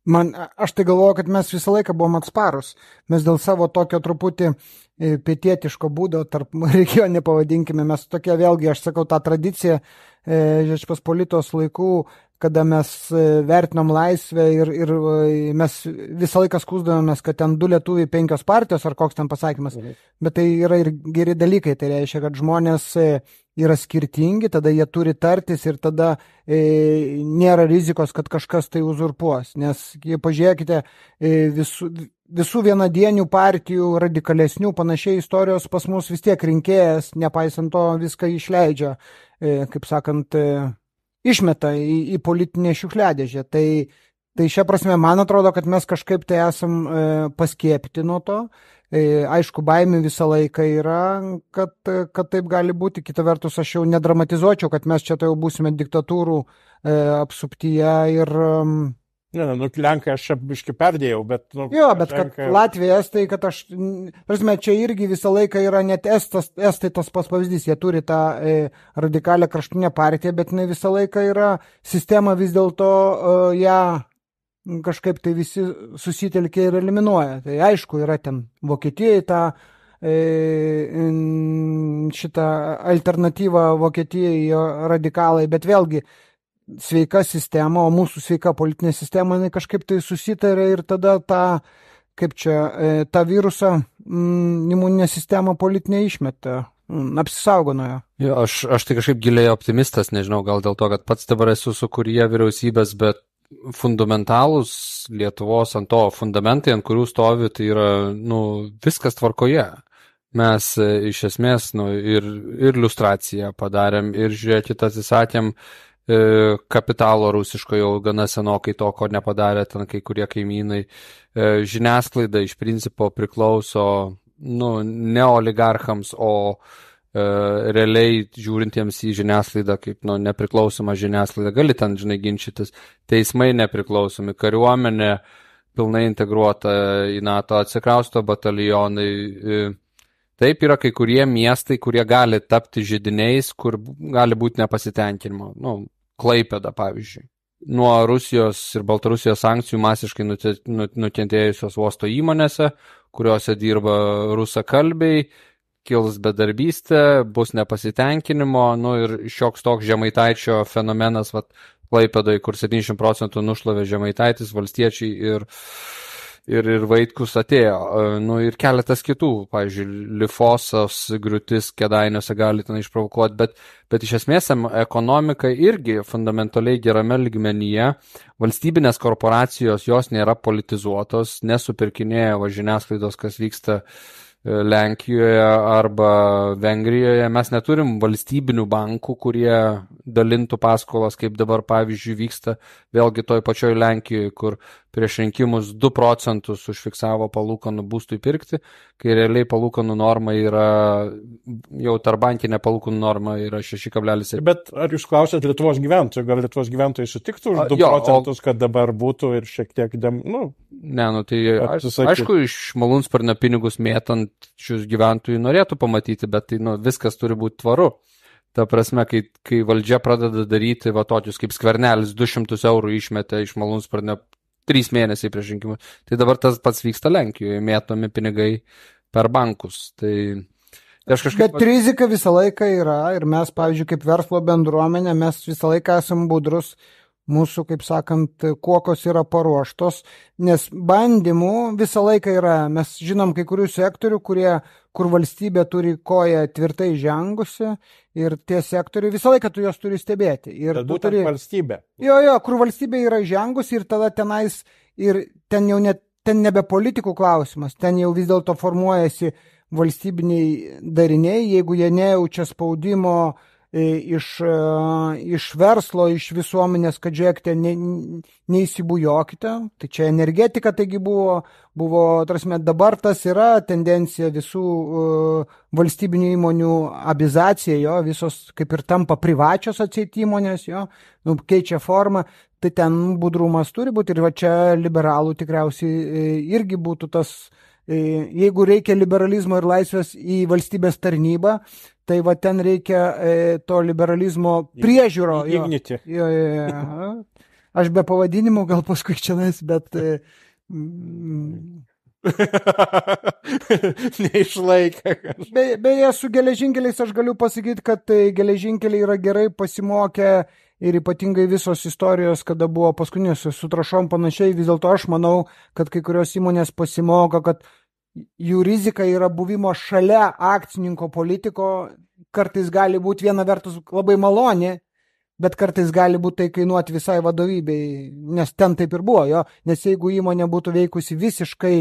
Aš tai galvoju, kad mes visą laiką buvom atsparus. Mes dėl savo tokio truputį pietietiško būdo, tarp regione pavadinkime, mes tokia vėlgi, aš sakau, tą tradiciją Žečpospolitos laikų, kada mes vertinom laisvę ir mes visą laiką skųsdavomės, kad ten 2 lietuviai 5 partijos ar koks ten pasakymas, bet tai yra ir geri dalykai, tai reiškia, kad žmonės yra skirtingi, tada jie turi tartis ir tada nėra rizikos, kad kažkas tai uzurpuos, nes pažiūrėkite, visų vienadienių partijų, radikalesnių, panašiai istorijos pas mus vis tiek rinkėjas, nepaisant to viską išleidžia, kaip sakant, išmeta į politinę šiukšliadėžę. Tai šia prasme, man atrodo, kad mes kažkaip tai esam paskiepyti nuo to. Aišku, baimė visą laiką yra, kad taip gali būti. Kita vertus, aš jau nedramatizuočiau, kad mes čia tai jau būsime diktatūrų apsuptyje ir...
Lenkai aš biškį perdėjau, bet...
bet kad Latvija, Estai, kad aš... Prasme, čia irgi visą laiką yra net Estai tas pas pavyzdys. Jie turi tą radikalią kraštutinę partiją, bet jinai visą laiką yra sistema vis dėlto ją kažkaip tai visi susitelkia ir eliminuoja. Tai aišku, yra ten Vokietijoje tą šitą alternatyvą Vokietijai radikalai, bet vėlgi sveika sistema, o mūsų sveika politinė sistema, jinai kažkaip tai susitarė ir tada tą virusą imuninė sistema politinė išmeta, apsisaugo nuo jo.
Jo, aš tai kažkaip giliai optimistas, nežinau, gal dėl to, kad pats dabar esu sukūrėje vyriausybės, bet fundamentalūs Lietuvos ant to fundamentai, ant kurių stovi, tai yra, viskas tvarkoje. Mes iš esmės, ir iliustraciją padarėm, ir žiūrėkit, atsisakėm kapitalo rusiško jau gana senokai to, ko nepadarė ten kai kurie kaimynai. Žiniasklaida iš principo priklauso ne oligarchams, o realiai žiūrintiems į žiniasklaidą kaip nepriklausomą žiniasklaidą. Gali ten, ginčytis. Teismai nepriklausomi, kariuomenė pilnai integruota į NATO, atsikrausto batalionai. Taip yra kai kurie miestai, kurie gali tapti židiniais, kur gali būti nepasitenkinimo. Klaipėda, pavyzdžiui. Nuo Rusijos ir Baltarusijos sankcijų masiškai nukentėjusios uosto įmonėse, kuriuose dirba rusakalbiai, kils bedarbystė, bus nepasitenkinimo, ir šioks toks Žemaitaičio fenomenas, Klaipėdoje, kur 70% nušlavė Žemaitaitis, valstiečiai ir Vaitkus atėjo. Ir keletas kitų, pavyzdžiui, Lifosos griūtis Kėdainiuose gali ten išprovokuoti, bet iš esmės ekonomika irgi fundamentaliai gerame lygmenyje. Valstybinės korporacijos, jos nėra politizuotos, nesupirkinėja žiniasklaidos, kas vyksta Lenkijoje arba Vengrijoje. Mes neturim valstybinių bankų, kurie dalintų paskolas, kaip dabar pavyzdžiui vyksta vėlgi toj pačioj Lenkijoje, kur prieš rinkimus 2% užfiksavo palūkanų būstui pirkti, kai realiai palūkanų norma yra, jau tarbankinė palūkanų norma yra 6,7.
Bet ar jūs klausėt Lietuvos gyventojų? Gal Lietuvos gyventojai sutiktų už 2%, kad dabar būtų ir šiek tiek...
Tai aišku, iš malūnsparnio pinigus mėtant šius gyventojų norėtų pamatyti, bet tai viskas turi būti tvaru. Ta prasme, kai valdžia pradeda daryti tokius kaip Skvernelis 200 eurų išmetė iš malūnsparnio 3 mėnesiai prieš rinkimus, tai dabar tas pats vyksta Lenkijoje, mėtomi pinigai per bankus.
Bet rizika visą laiką yra ir mes, pavyzdžiui, kaip verslo bendruomenė, mes visą laiką esam budrus. Mūsų, kaip sakant, kuokos yra paruoštos, nes bandymų visą laiką yra. Mes žinom kai kurių sektorių, kur valstybė turi koją tvirtai žengusi ir tie sektoriai visą laiką tu juos turi stebėti. Ir
bet būtent valstybė.
Kur valstybė yra žengusi ir tada tenais, ir ten jau ten nebe politikų klausimas, ten jau vis dėlto formuojasi valstybiniai dariniai, jeigu jie nejaučia spaudimo iš verslo, iš visuomenės, kad žiūrėkite, neįsibujokite. Tai čia energetika, taigi buvo, tarsi, dabar tas yra tendencija visų valstybinių įmonių abizacija, visos kaip ir tampa privačios atseit įmonės, keičia formą, tai ten budrumas turi būti ir čia liberalų tikriausiai irgi būtų tas, jeigu reikia liberalizmo ir laisvės į valstybės tarnybą, tai ten reikia to liberalizmo priežiūro. aš be pavadinimų gal paskui čianais, bet...
Neišlaikė.
Beje, su geležinkeliais aš galiu pasakyti, kad geležinkeliai yra gerai pasimokę ir ypatingai visos istorijos, kada buvo paskutinės su trąšom panašiai, vis dėlto aš manau, kad kai kurios įmonės pasimoka, kad jų rizika yra buvimo šalia akcininko politiko, kartais gali būti viena vertus labai maloni, bet kartais gali būti tai kainuoti visai vadovybei, nes ten taip ir buvo, jo, nes jeigu įmonė būtų veikusi visiškai,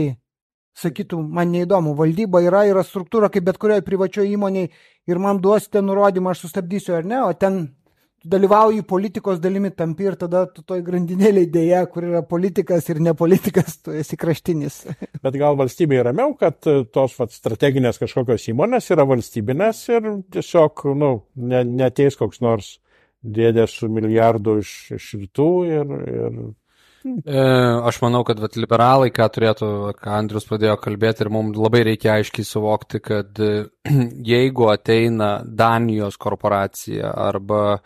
sakytų, man neįdomu, valdyba yra struktūra kaip bet kurioje privačioje įmonėje ir man duosite nurodymą, aš sustabdysiu ar ne, o ten dalyvauji politikos dalimi tampi ir tada tu toj grandinėlėj dėja, kur yra politikas ir nepolitikas, tu esi kraštinis.
Bet gal valstybė ramiau, kad tos strateginės kažkokios įmonės yra valstybinės ir tiesiog, neteis koks nors dėdė su milijardu iš rytų ir...
Aš manau, kad liberalai, ką Andrius pradėjo kalbėti ir mums labai reikia aiškiai suvokti, kad jeigu ateina Danijos korporacija arba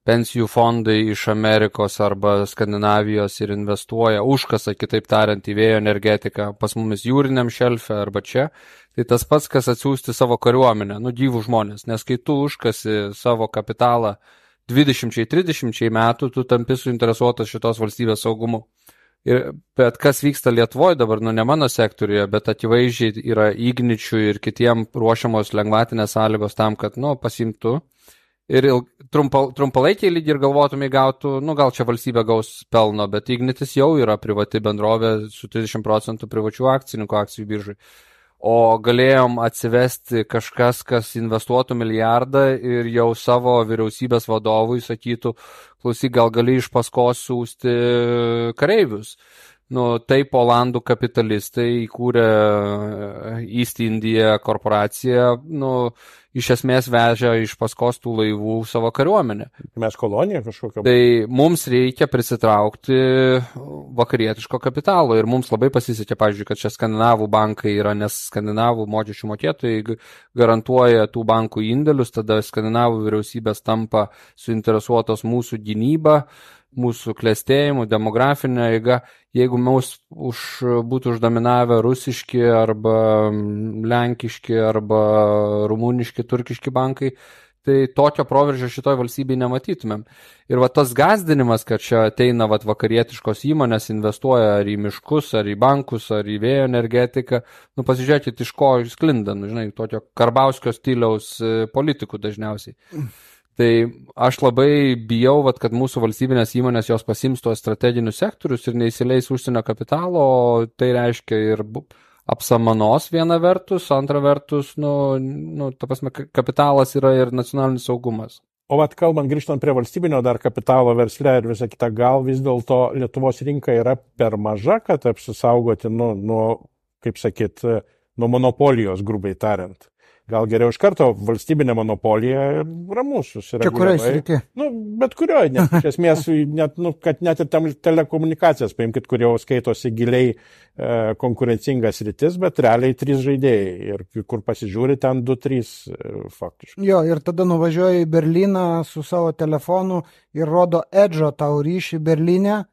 pensijų fondai iš Amerikos arba Skandinavijos ir investuoja užkasa, kitaip tariant, į vėjo energetiką pas mumis jūriniam šelfe arba čia, tai tas pats, kas atsiųsti savo kariuomenę, gyvų žmonės, nes kai tu užkasi savo kapitalą 20-30 metų, tu tampi suinteresuotas šitos valstybės saugumu. Bet kas vyksta Lietuvoje dabar, ne mano sektoriuje, bet akivaizdžiai yra Igničių ir kitiem ruošiamos lengvatinės sąlygos tam, kad, pasimtų. Ir trumpalaikiai lygiai ir galvotumai gautų, gal čia valstybė gaus pelno, bet Ignitis jau yra privati bendrovė su 30% privačių akcininkų akcijų biržai. O galėjom atsivesti kažkas, kas investuotų milijardą ir jau savo vyriausybės vadovui sakytų, klausyk, gal gali iš paskos siųsti kareivius. Taip Olandų kapitalistai įkūrė East India korporaciją, iš esmės vežė iš paskos tų laivų savo kariuomenę.
Mes kolonija kažkokia.
Tai mums reikia prisitraukti vakarietiško kapitalo ir mums labai pasisekė, pavyzdžiui, kad čia skandinavų bankai yra, nes skandinavų mokesčių mokėtojai garantuoja tų bankų indėlius, tada skandinavų vyriausybės tampa suinteresuotos mūsų gynyba, mūsų klestėjimu, demografinė eiga. Jeigu mūsų būtų uždominavę rusiški arba lenkiški arba rumuniški, turkiški bankai, tai tokio proveržio šitoj valstybėje nematytumėm. Ir tas gazdinimas, kad čia ateina vakarietiškos įmonės, investuoja ar į miškus, ar į bankus, ar į vėjo energetiką, pasižiūrėkit, iš ko sklinda, tokio Karbauskio stiliaus politikų dažniausiai. Tai aš labai bijau, kad mūsų valstybinės įmonės jos pasims tuos strateginius sektorius ir neįsileis užsienio kapitalo, tai reiškia ir apsamanos viena vertus, antra vertus, ta prasme, kapitalas yra ir nacionalinis saugumas.
O kalbant, grįžtant prie valstybinio dar kapitalo versle ir visą kitą, gal vis dėlto Lietuvos rinka yra per maža, kad apsisaugoti nuo monopolijos, grubiai tariant. Gal geriau iš karto valstybinė monopolija ramus susireguliuoja.
Čia kurioj srity?
Bet kurioje, iš esmės, kad net ir telekomunikacijas paimkit, kur jau skaitosi giliai konkurencingas sritis, bet realiai 3 žaidėjai ir kur pasižiūri ten 2-3 faktiškai.
Jo, ir tada nuvažiuoji į Berliną su savo telefonu ir rodo Edge'o tau ryšį Berlyne.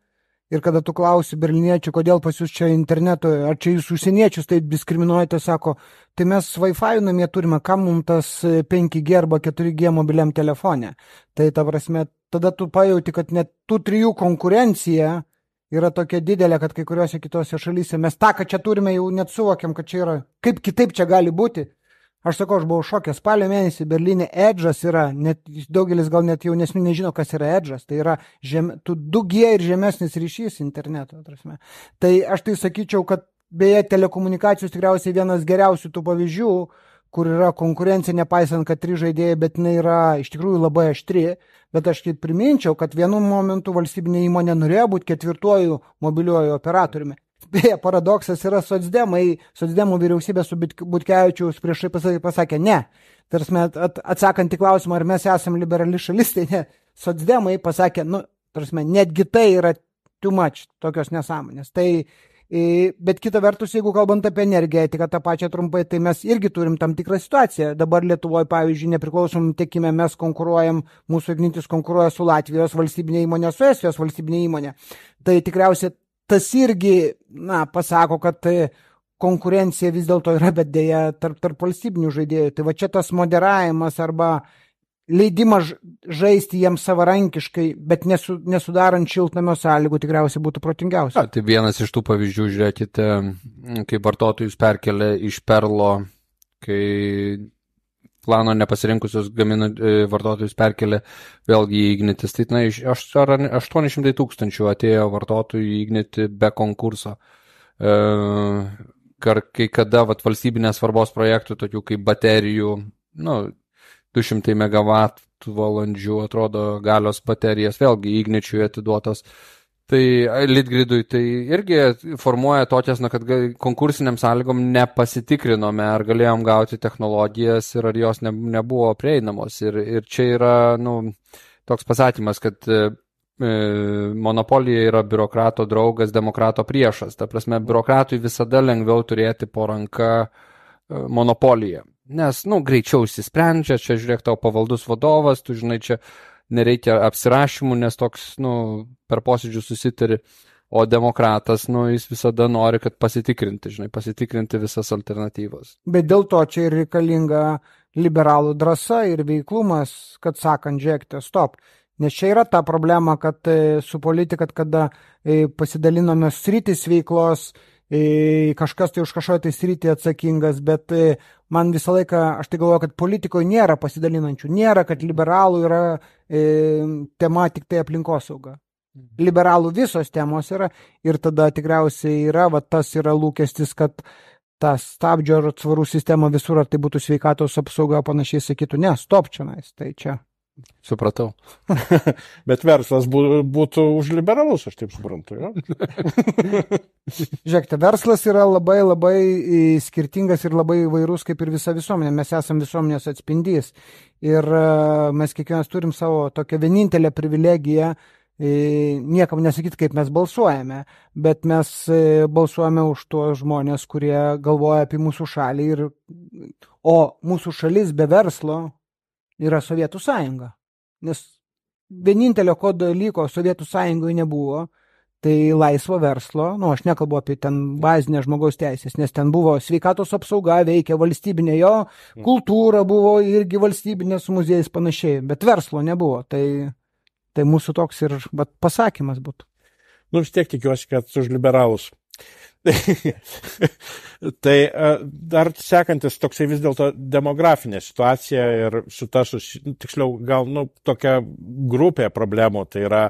Ir kada tu klausi berliniečių, kodėl pas jūs čia interneto, ar čia jūs užsieniečius taip diskriminuojate, sako, tai mes Wi-Fi namie turime, kam mums tas 5G arba 4G mobiliam telefone. Tai ta prasme, tada tu pajauti, kad net tų 3 konkurencija yra tokia didelė, kad kai kuriuose kitose šalyse mes tą, kad čia turime, jau net suvokiam, kad čia yra, kaip kitaip čia gali būti. Aš sakau, aš buvau šokęs, spalio mėnesį Berlyne Edge'as yra, net daugelis gal net jaunesnių nežino, kas yra Edge'as, tai yra 2G ir žemesnis ryšys interneto. Tai aš tai sakyčiau, kad beje telekomunikacijos tikriausiai vienas geriausių tų pavyzdžių, kur yra konkurencija, nepaisant, kad 3 žaidėjai, bet jinai yra iš tikrųjų labai aštri, bet aš priminčiau, kad vienu momentu valstybinė įmonė norėjo būti 4. mobiliuoju operatoriumi. Beje, paradoksas yra socdemų vyriausybė su Butkevičiaus priešai pasakė ne. Tarsi atsakant į klausimą, ar mes esame liberali šalis, tai ne. Socdemai pasakė, netgi tai yra too much, tokios nesąmonės. Tai Bet kita vertus, jeigu kalbant apie energetiką, tą pačią trumpai, tai mes irgi turim tam tikrą situaciją. Dabar Lietuvoje, pavyzdžiui, nepriklausomam tiekime mes konkuruojam, mūsų Ignitis konkuruoja su Latvijos valstybinė įmonė, su Estijos valstybinė įmonė. Tai tikriausiai tas irgi, pasako, kad konkurencija vis dėlto yra, bet dėja tarp valstybinių žaidėjų. Tai va čia tas moderavimas arba leidimas žaisti jiems savarankiškai, bet nesudarant šiltnamio sąlygų tikriausiai būtų protingiausia.
Tai vienas iš tų pavyzdžių, žiūrėkite, kai vartotojus perkelia iš Perlo, kai plano nepasirinkusius vartotojus perkelia vėlgi į Ignitis. Tai iš 800 000 atėjo vartotojų į Ignitį be konkurso. Kai kada valstybinės svarbos projektų, tokių kaip baterijų, 200 MWh atrodo galios baterijas, vėlgi Igničiui atiduotos. Tai Litgridui tai irgi formuoja tokias, kad konkursiniam sąlygom nepasitikrinome, ar galėjom gauti technologijas ir ar jos nebuvo prieinamos. Ir čia yra toks pasakymas, kad monopolija yra biurokrato draugas, demokrato priešas. Ta prasme, biurokratui visada lengviau turėti po ranka monopoliją. Nes, greičiau įsisprendžia, čia žiūrėk, tau pavaldus vadovas, tu žinai, čia nereikia apsirašymų, nes toks, per posėdžių susitari, o demokratas, jis visada nori, kad pasitikrinti visas alternatyvas.
Bet dėl to čia ir reikalinga liberalų drąsa ir veiklumas, kad sakant, žiūrėkite, stop. Nes čia yra ta problema, kad su politika, kada pasidalinome sritis veiklos, kažkas tai už kažkokią tai sritį atsakingas, bet man visą laiką, aš tai galvoju, kad politikoje nėra pasidalinančių, nėra, kad liberalų yra tema tik tai aplinkosauga. Liberalų visos temos yra ir tada tikriausiai yra, tas yra lūkestis, kad ta stabdžio ar atsvarų sistema visur, ar tai būtų sveikatos apsauga, panašiai sakytų, ne, stop čionais, tai čia.
Supratau.
Bet verslas būtų už liberalus, aš taip suprantu. Jo?
Žiūrėkite, verslas yra labai skirtingas ir labai įvairus kaip ir visa visuomenė. Mes esame visuomenės atspindys ir mes kiekvienas turim savo tokią vienintelę privilegiją niekam nesakyti, kaip mes balsuojame, bet mes balsuojame už tuos žmonės, kurie galvoja apie mūsų šalį, o mūsų šalis be verslo yra Sovietų sąjunga. Nes vienintelio ko dalyko Sovietų sąjungoje nebuvo, tai laisvo verslo, aš nekalbu apie ten bazinę žmogaus teisės, nes ten buvo sveikatos apsauga, veikia valstybinė jo, kultūra buvo irgi valstybinės muziejais panašiai, bet verslo nebuvo. Tai mūsų toks ir pasakymas būtų.
Vis tiek tikiuosi, kad už liberalus. Tai dar sekantis toksai vis dėlto demografinė situacija ir su ta, tiksliau, gal tokia grupė problemų, tai yra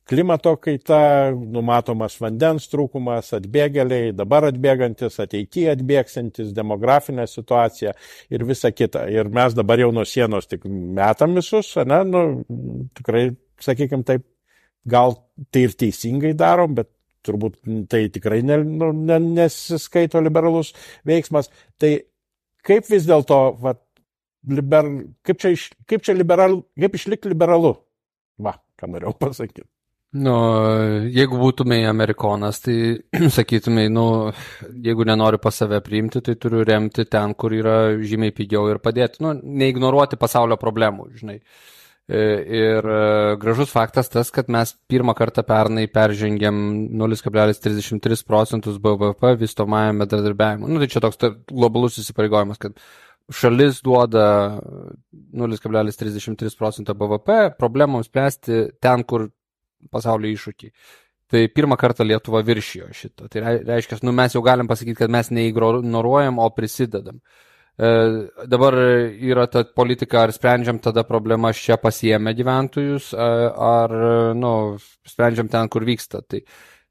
klimato kaita, numatomas vandens trūkumas, atbėgėliai, dabar atbėgantis, ateityje atbėgsantis, demografinė situacija ir visa kita. Ir mes dabar jau nuo sienos tik metam visus, tikrai, sakykime taip, gal tai ir teisingai darom, bet turbūt tai tikrai nesiskaito liberalus veiksmas. Tai kaip vis dėlto, kaip išlikti liberalu? Ką norėjau pasakyti.
Jeigu būtumai Amerikonas, tai sakytumai, jeigu nenori pas save priimti, tai turiu remti ten, kur yra žymiai pigiau ir padėti. Neignoruoti pasaulio problemų, žinai. Ir gražus faktas tas, kad mes pirmą kartą pernai peržengėm 0,33% BVP vystomajam bendradarbiavimui. Tai čia toks globalus įsipareigojimas, kad šalis duoda 0,33% BVP problemams spręsti ten, kur pasaulio iššūkiai. Tai pirmą kartą Lietuva viršijo šitą. Tai reiškia, mes jau galim pasakyti, kad mes neignoruojam, o prisidedam. Dabar yra ta politika, ar sprendžiam tada problemas čia pasiėmę gyventojus, ar sprendžiam ten, kur vyksta. Tai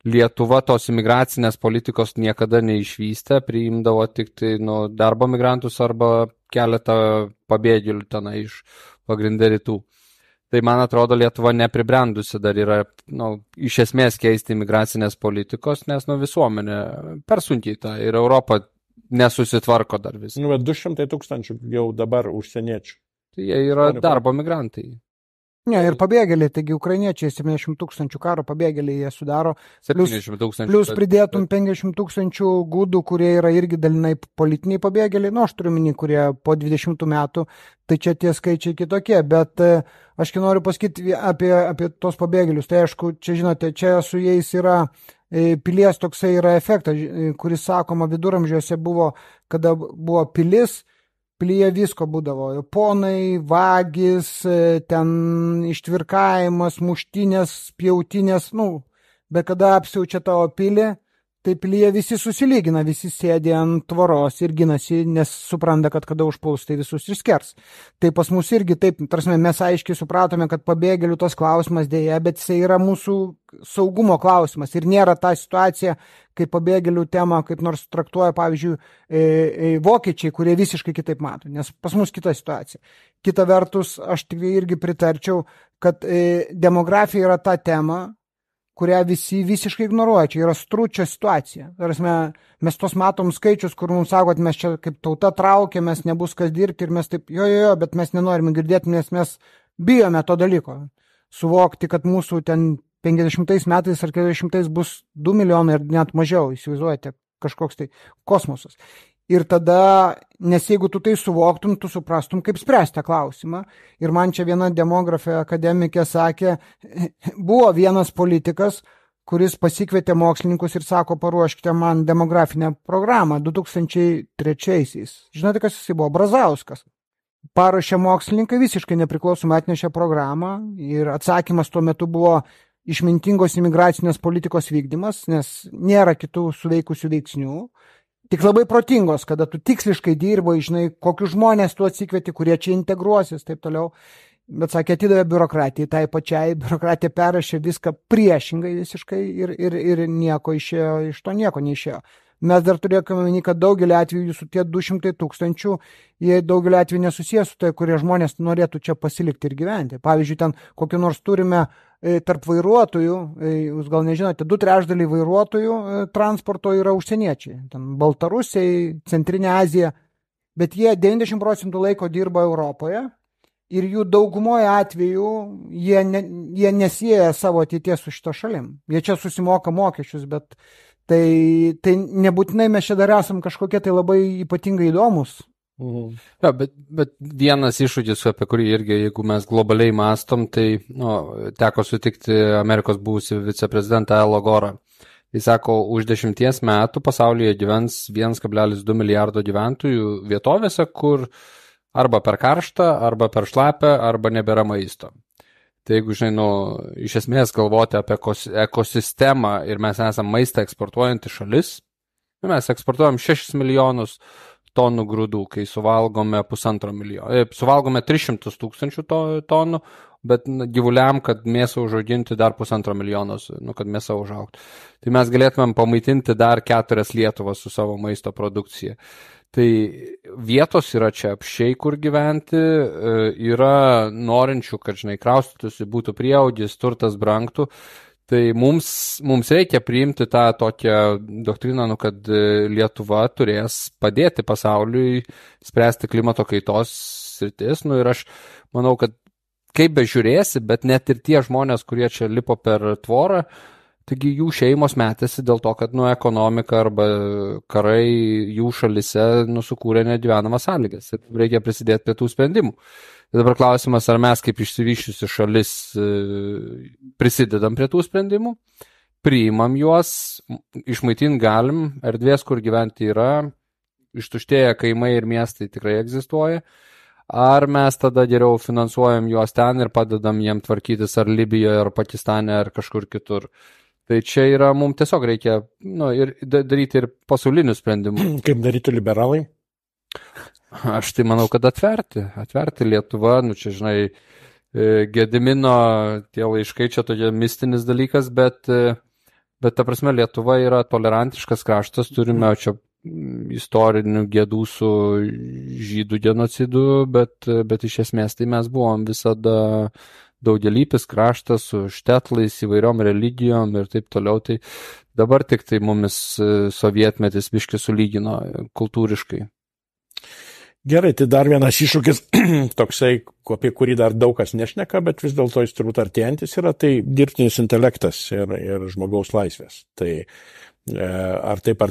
Lietuva tos imigracinės politikos niekada neišvystė, priimdavo tik tai darbo migrantus arba keletą pabėgėlių tenai iš pagrindė rytų. Tai man atrodo, Lietuva nepribrendusi dar yra iš esmės keisti imigracinės politikos, nes visuomenė per sunkiai tą ir Europą nesusitvarko dar vis.
200 000 jau dabar užsieniečių.
Tai jie yra darbo migrantai.
Ne, ir pabėgėliai, taigi ukrainiečiai 70 000 karo pabėgėliai jie sudaro.
70 000.
Plius pridėtum 50 000 gudų, kurie yra irgi dalinai politiniai pabėgėliai, aš turiu minį, kurie po 20 metų, tai čia tie skaičiai kitokie, bet aš noriu pasakyti apie tos pabėgėlius. Tai aišku, čia žinote, čia su jais yra pilies toksai yra efektas, kuris sakoma viduramžiuose buvo, kada buvo pilis, pilyje visko būdavo, ponai, vagis, ten ištvirkavimas, muštinės, pjautinės, bet kada apsiaučia tavo pilį, tai pilyje visi susilygina, visi sėdė ant tvoros ir ginasi, nes supranta, kad kada užpuls, tai visus išskers. Tai pas mus irgi taip, tarsi mes aiškiai supratome, kad pabėgėlių tas klausimas dėja, bet jisai yra mūsų saugumo klausimas ir nėra ta situacija, kai pabėgėlių temą kaip nors traktuoja, pavyzdžiui, vokiečiai, kurie visiškai kitaip mato, nes pas mus kita situacija. Kita vertus, aš tikrai irgi pritarčiau, kad demografija yra ta tema, kurią visi visiškai ignoruoja. Čia yra stručio situacija. Mes tos matom skaičius, kur mums sako, kad mes čia kaip tauta traukiamės, nebus kas dirbti ir mes taip, bet mes nenorime girdėti, nes mes bijome to dalyko. Suvokti, kad mūsų ten 50 metais ar 40 bus 2 milijonai ir net mažiau, įsivaizduojate, kažkoks tai kosmosas. Ir tada, nes jeigu tu tai suvoktum, tu suprastum, kaip spręsti klausimą. Ir man čia viena demografė akademikė sakė, buvo vienas politikas, kuris pasikvietė mokslininkus ir sako, paruoškite man demografinę programą 2003-aisiais. Žinote, kas jis buvo? Brazauskas. Paruošė mokslininkai, visiškai nepriklausomai atnešė programą ir atsakymas tuo metu buvo išmintingos imigracinės politikos vykdymas, nes nėra kitų suveikusių veiksnių. Tik labai protingos, kada tu tiksliškai dirbai, žinai, kokius žmonės tu atsikvieti, kurie čia integruosis, taip toliau. Bet sakė, atidavė biurokratijai, tai pačiai biurokratija perrašė viską priešingai visiškai ir nieko išėjo, iš to nieko neišėjo. Mes dar turėkime minį, kad daugelį atvejų jūsų tie 200 000, jie daugelį atvejų nesusijęs su tai, kurie žmonės norėtų čia pasilikti ir gyventi. Pavyzdžiui, ten kokį nors turime tarp vairuotojų, jūs gal nežinote, 2/3 vairuotojų transporto yra užsieniečiai, ten Baltarusiai, Centrinė Azija, bet jie 90% laiko dirba Europoje ir jų daugumoje atveju jie nesieja savo ateities su šito šalim. Jie čia susimoka mokesčius, bet tai nebūtinai mes čia dar esam kažkokie tai labai ypatingai įdomus.
Ja, bet vienas iššūkis, apie kurį irgi, jeigu mes globaliai mastom, tai teko sutikti Amerikos buvusi viceprezidentą Al Gorą. Jis sako, už 10 metų pasaulyje gyvens 1,2 milijardo gyventojų vietovėse, kur arba per karštą, arba per šlapę, arba nebėra maisto. Tai jeigu, iš esmės galvoti apie ekosistemą ir mes esame maistą eksportuojanti šalis, mes eksportuojam 6 milijonus tonų grūdų, kai suvalgome 1,5 milijono. Suvalgome 300 000 tonų, bet gyvuliam, kad mėsą užauginti dar 1,5 milijonos, kad mėsą užaugtų. Tai mes galėtumėm pamaitinti dar 4 Lietuvas su savo maisto produkcija. Tai vietos yra čia apšiai, kur gyventi, yra norinčių, kad, kraustytųsi, būtų prieaugis, turtas brangtų. Tai mums reikia priimti tą tokią doktriną, kad Lietuva turės padėti pasauliui spręsti klimato kaitos sritis. Ir aš manau, kad kaip bežiūrėsi, bet net ir tie žmonės, kurie čia lipo per tvorą, taigi jų šeimos metėsi dėl to, kad ekonomika arba karai jų šalise sukūrė negyvenamas sąlygas. Ir reikia prisidėti prie tų sprendimų. Ir dabar klausimas, ar mes kaip išsivyščiusi šalis prisidedam prie tų sprendimų, priimam juos, išmaitinti galim, erdvės, kur gyventi yra, ištuštėję kaimai ir miestai tikrai egzistuoja, ar mes tada geriau finansuojam juos ten ir padedam jiem tvarkytis ar Libijoje, ar Pakistane, ar kažkur kitur. Tai čia yra, mums tiesiog reikia ir daryti ir pasaulinių sprendimų.
Kaip darytų liberalai?
Aš tai manau, kad atverti Lietuvą, čia Gedimino tie laiškai čia tokie mistinis dalykas, bet ta prasme Lietuva yra tolerantiškas kraštas, turime čia istorinių gėdų su žydų genocidu, bet iš esmės tai mes buvom visada daugialypis kraštas su štetlais, įvairiom religijom ir taip toliau, tai dabar tik tai mumis sovietmetis biškį sulygino kultūriškai.
Gerai, tai dar vienas iššūkis, toksai, apie kurį dar daug kas nešneka, bet vis dėlto jis turbūt artėjantis yra, tai dirbtinis intelektas ir žmogaus laisvės. Tai ar taip,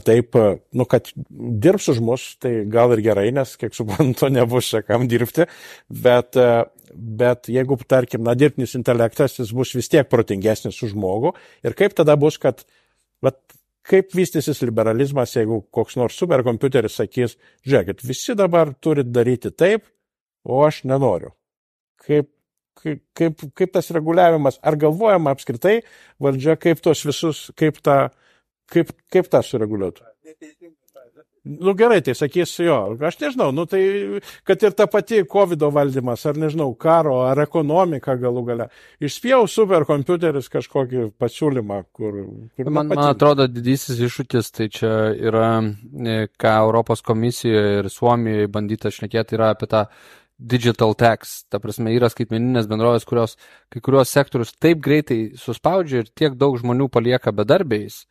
kad dirbs už mus, tai gal ir gerai, nes, kiek suprantu, nebus kam dirbti, bet jeigu, tarkim, dirbtinis intelektas, jis bus vis tiek protingesnis už žmogų, ir kaip tada bus, kad kaip vystysis liberalizmas, jeigu koks nors superkompiuteris sakys, žiūrėkit, visi dabar turit daryti taip, o aš nenoriu. Kaip tas reguliavimas, ar galvojama apskritai valdžia, kaip tos visus, kaip tą sureguliuotų? Gerai, tai sakys jo, aš nežinau, tai kad ir ta pati COVID valdymas, ar nežinau, karo, ar ekonomika galų gale. Išspjaus superkompiuteris kažkokį pasiūlymą, kur
man atrodo, didysis iššūkis, tai čia yra, ką Europos komisijoje ir Suomijoje bandyta šnekėti, yra apie tą digital tax. Ta prasme, yra skaitmeninės bendrovės, kurios kai kurios sektorius taip greitai suspaudžia ir tiek daug žmonių palieka bedarbiais,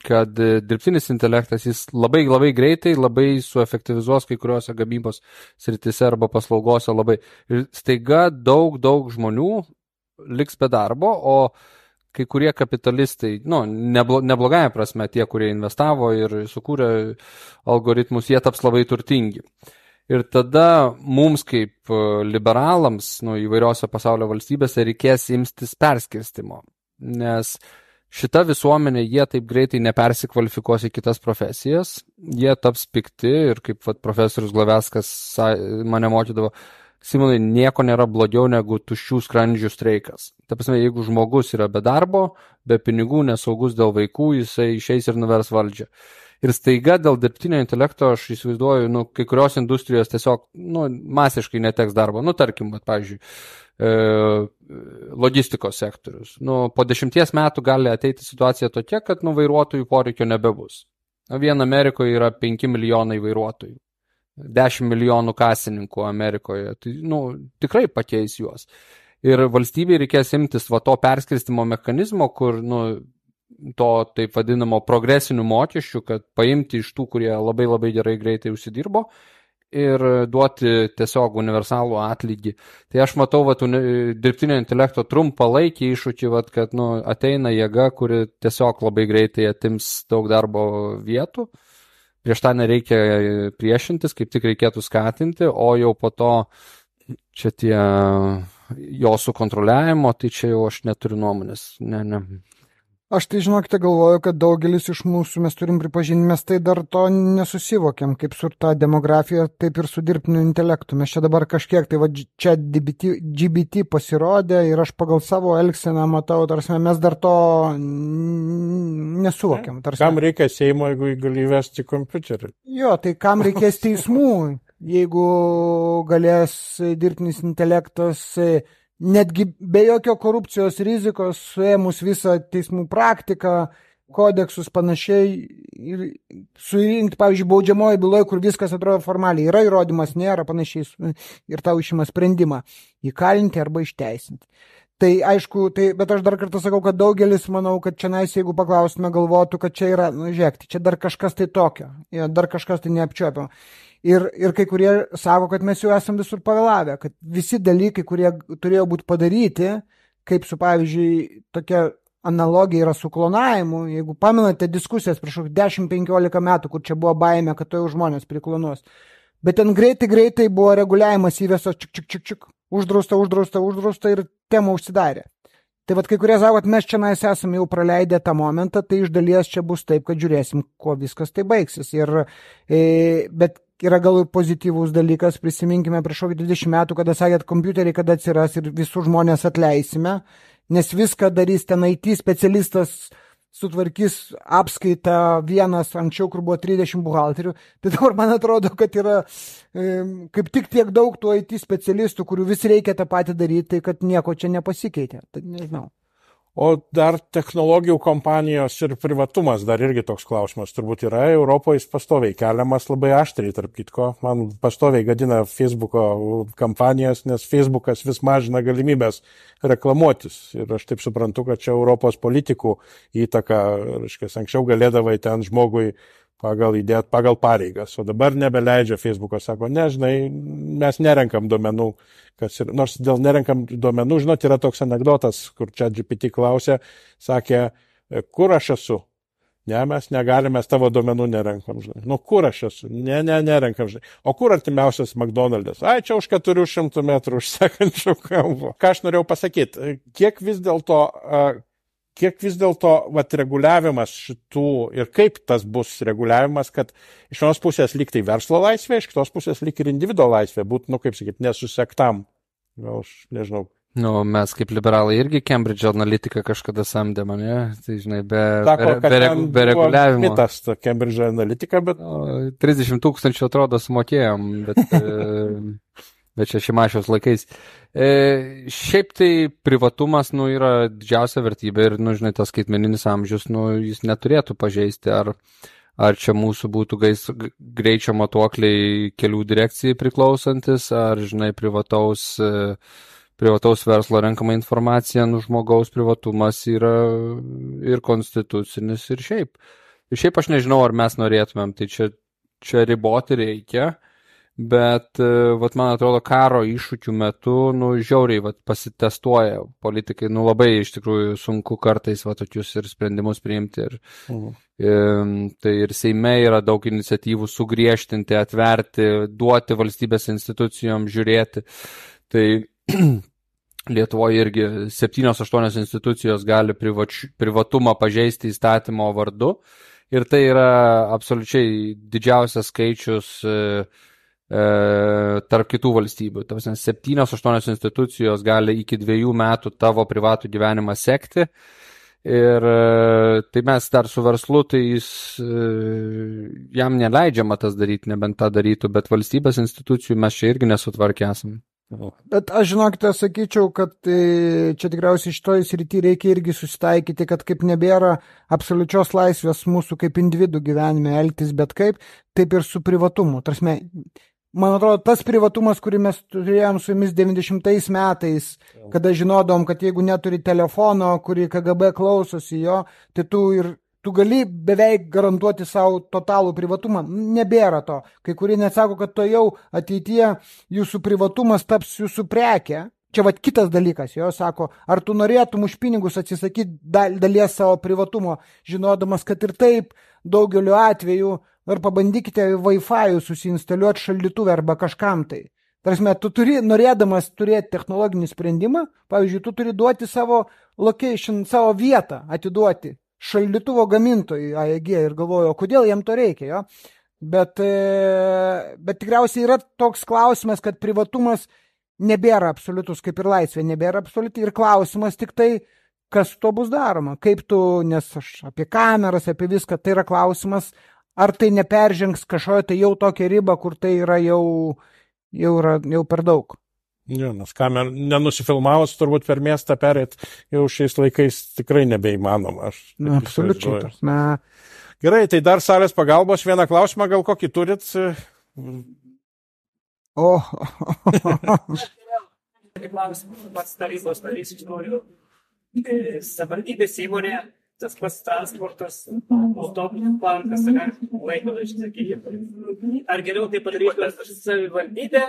kad dirbtinis intelektas jis labai greitai, labai suefektyvizuos kai kuriuose gamybos sritise arba paslaugose labai. Ir staiga daug žmonių liks be darbo, o kai kurie kapitalistai, neblogąja prasme, tie, kurie investavo ir sukūrė algoritmus, jie taps labai turtingi. Ir tada mums kaip liberalams, įvairiose pasaulio valstybėse reikės imtis perskirstimo, nes šita visuomenė, jie taip greitai nepersikvalifikuos į kitas profesijas, jie taps pikti ir kaip profesorius Glaveckas mane mokydavo, Simonai, nieko nėra blogiau negu tuščių skrandžių streikas. Ta prasme, jeigu žmogus yra be darbo, be pinigų, nesaugus dėl vaikų, jisai išeis ir nuvers valdžią. Ir staiga dėl dirbtinio intelekto, aš įsivaizduoju, kai kurios industrijos tiesiog masiškai neteks darbo. Tarkim, pavyzdžiui, logistikos sektorius. Po 10 metų gali ateiti situacija tokia, kad vairuotojų poreikio nebebus. Vien Amerikoje yra 5 milijonai vairuotojų, 10 milijonų kasininkų Amerikoje. Tai tikrai pakeis juos. Ir valstybei reikės imtis to perskirstimo mechanizmo, kur to taip vadinamo progresinių mokesčių, kad paimti iš tų, kurie labai gerai greitai užsidirbo, ir duoti tiesiog universalų atlygį. Tai aš matau dirbtinio intelekto trumpalaikį iššūkį, kad ateina jėga, kuri tiesiog labai greitai atims daug darbo vietų. Prieš tą nereikia priešintis, kaip tik reikėtų skatinti, o jau po to čia tie jo sukontroliavimo, tai čia jau aš neturiu nuomonės. Ne.
Aš tai, žinokite, galvoju, kad daugelis iš mūsų, mes turim pripažinti, mes tai dar to nesusivokiam, kaip su ta demografija, taip ir su dirbtiniu intelektu. Mes čia dabar kažkiek, tai čia GPT pasirodė ir aš pagal savo elgseną matau, tarsi mes dar to nesuvokiam.
Kam reikia Seimo, jeigu gali įvesti kompiuterį?
Jo, tai kam reikės teismų, jeigu galės dirbtinis intelektas netgi be jokio korupcijos rizikos, suėmus visą teismų praktiką, kodeksus panašiai ir surinkti, pavyzdžiui, baudžiamoji byloje, kur viskas atrodo formaliai, yra įrodymas, nėra panašiai ir tau išima sprendimą įkalinti arba išteisinti. Tai aišku, bet aš dar kartą sakau, kad daugelis, manau, kad čia jeigu paklaustume, galvotų, kad čia yra, žiūrėkti, čia dar kažkas tai tokio, dar kažkas tai neapčiuopiama. Ir kai kurie sako, kad mes jau esam visur pavėlavę, kad visi dalykai, kurie turėjo būti padaryti, kaip su, pavyzdžiui, tokia analogija yra su klonavimu, jeigu pamenate diskusijas prieš 10-15 metų, kur čia buvo baimė, kad to jau žmonės priklonuos. Bet ten greitai buvo reguliavimas įvestas, čik, uždrausta ir tema užsidarė. Tai kai kurie sako, kad mes čia esame jau praleidę tą momentą, tai iš dalies čia bus taip, kad žiūrėsim, kuo viskas tai baigsis. Bet yra gal ir pozityvus dalykas, prisiminkime prieš 20 metų, kada sakėt, kompiuteriai kada atsiras ir visus žmonės atleisime, nes viską darys ten IT specialistas, sutvarkys apskaitą vienas anksčiau, kur buvo 30 buhalterių. Tai dabar man atrodo, kad yra kaip tik tiek daug tų IT specialistų, kurių vis reikia tą patį daryti, tai kad nieko čia nepasikeitė. Tai nežinau.
O dar technologijų kompanijos ir privatumas dar irgi toks klausimas turbūt yra. Europoje jis pastoviai keliamas labai aštriai, tarp kitko. Man pastoviai gadina Facebooko kampanijas, nes Facebookas vis mažina galimybės reklamuotis. Ir aš taip suprantu, kad čia Europos politikų įtaka, reiškia, anksčiau galėdavai ten žmogui pagal pareigas, o dabar nebeleidžia Facebookas, sako, nežinai, mes nerenkam duomenų, nors dėl nerenkam duomenų, žinot, yra toks anekdotas, kur ChatGPT klausė, sakė, kur aš esu? Ne, mes negalime, mes tavo duomenų nerenkam, žinai. Nu, kur aš esu? Nerenkam, žinai. O kur artimiausias McDonald's? Ai, čia už 400 metrų už sekančių kampo. Ką aš norėjau pasakyti? Kiek vis dėlto reguliavimas šitų ir kaip tas bus reguliavimas, kad iš vienos pusės lyg tai verslo laisvė, iš kitos pusės lyg ir individuo laisvė, būtų, kaip sakyti, nesusektam. Gal aš nežinau.
Mes kaip liberalai irgi Cambridge Analytica kažkada samdėm, ne? Tai, žinai, be reguliavimo.
Mitas, ta Cambridge Analytica, bet...
30 000 atrodo sumokėjom, bet čia Šimašiaus laikais. Šiaip tai privatumas, yra didžiausia vertybė ir, žinai, tas skaitmeninis amžius, jis neturėtų pažeisti, ar čia mūsų būtų greičio matuokliai kelių direkcijai priklausantis, ar, žinai, privataus verslo renkama informacija, žmogaus privatumas yra ir konstitucinis, ir šiaip. Ir šiaip aš nežinau, ar mes norėtumėm, tai čia riboti reikia, bet, man atrodo, karo iššūkių metu, žiauriai, pasitestuoja politikai, labai iš tikrųjų sunku kartais, tokius ir sprendimus priimti. Tai ir Seime yra daug iniciatyvų sugriežtinti, atverti, duoti valstybės institucijom žiūrėti. Tai Lietuvoje irgi 7-8 institucijos gali privatumą pažeisti įstatymo vardu ir tai yra absoliučiai didžiausias skaičius tarp kitų valstybių. 7-8 institucijos gali iki 2 metų tavo privatų gyvenimą sekti ir tai mes dar su verslu, tai jam neleidžiama tas daryti, nebent tą darytų, bet valstybės institucijų mes čia irgi nesutvarkę esame.
Bet aš, žinokite, sakyčiau, kad čia tikriausiai šitoj srity reikia irgi susitaikyti, kad kaip nebėra absoliučios laisvės mūsų kaip individų gyvenime elgtis, bet taip ir su privatumu. Tarsi, man atrodo, tas privatumas, kurį mes turėjom su jumis 90 metais, kada žinodom, kad jeigu neturi telefono, kurį KGB klausosi jo, tai tu gali beveik garantuoti savo totalų privatumą. Nebėra to. Kai kurie net sako, kad to jau ateityje jūsų privatumas taps jūsų prekė. Čia kitas dalykas. Jo sako, ar tu norėtum už pinigus atsisakyti dalies savo privatumo, žinodamas, kad ir taip daugeliu atveju, ar pabandykite Wi-Fi susiinstaliuoti šaldytuvę arba kažkam tai. Tarsi, tu norėdamas turėti technologinį sprendimą, pavyzdžiui, tu turi duoti savo location, savo vietą atiduoti šaldytuvo gamintojui AEG ir galvoju, kodėl jam to reikia, jo? Bet tikriausiai yra toks klausimas, kad privatumas nebėra absoliutus, kaip ir laisvė nebėra absoliuti ir klausimas tik tai, kas to bus daroma, kaip tu, nes aš apie kameras, apie viską, tai yra klausimas, ar tai neperžengs kažkoje tai jau tokią ribą, kur tai yra jau per daug.
Jo, nes kamerą nenusifilmavus turbūt per miestą perėt jau šiais laikais tikrai nebeįmanoma.
Absoliučiai.
Gerai, tai dar salės pagalbos vieną klausimą, gal kokį turit?
Pats tarybos narys iš noriu. Savivaldybės įmonė, tas pats transportas, autobusų parkas, laikrodis, sakykime. Ar geriau tai padaryti savivaldybė,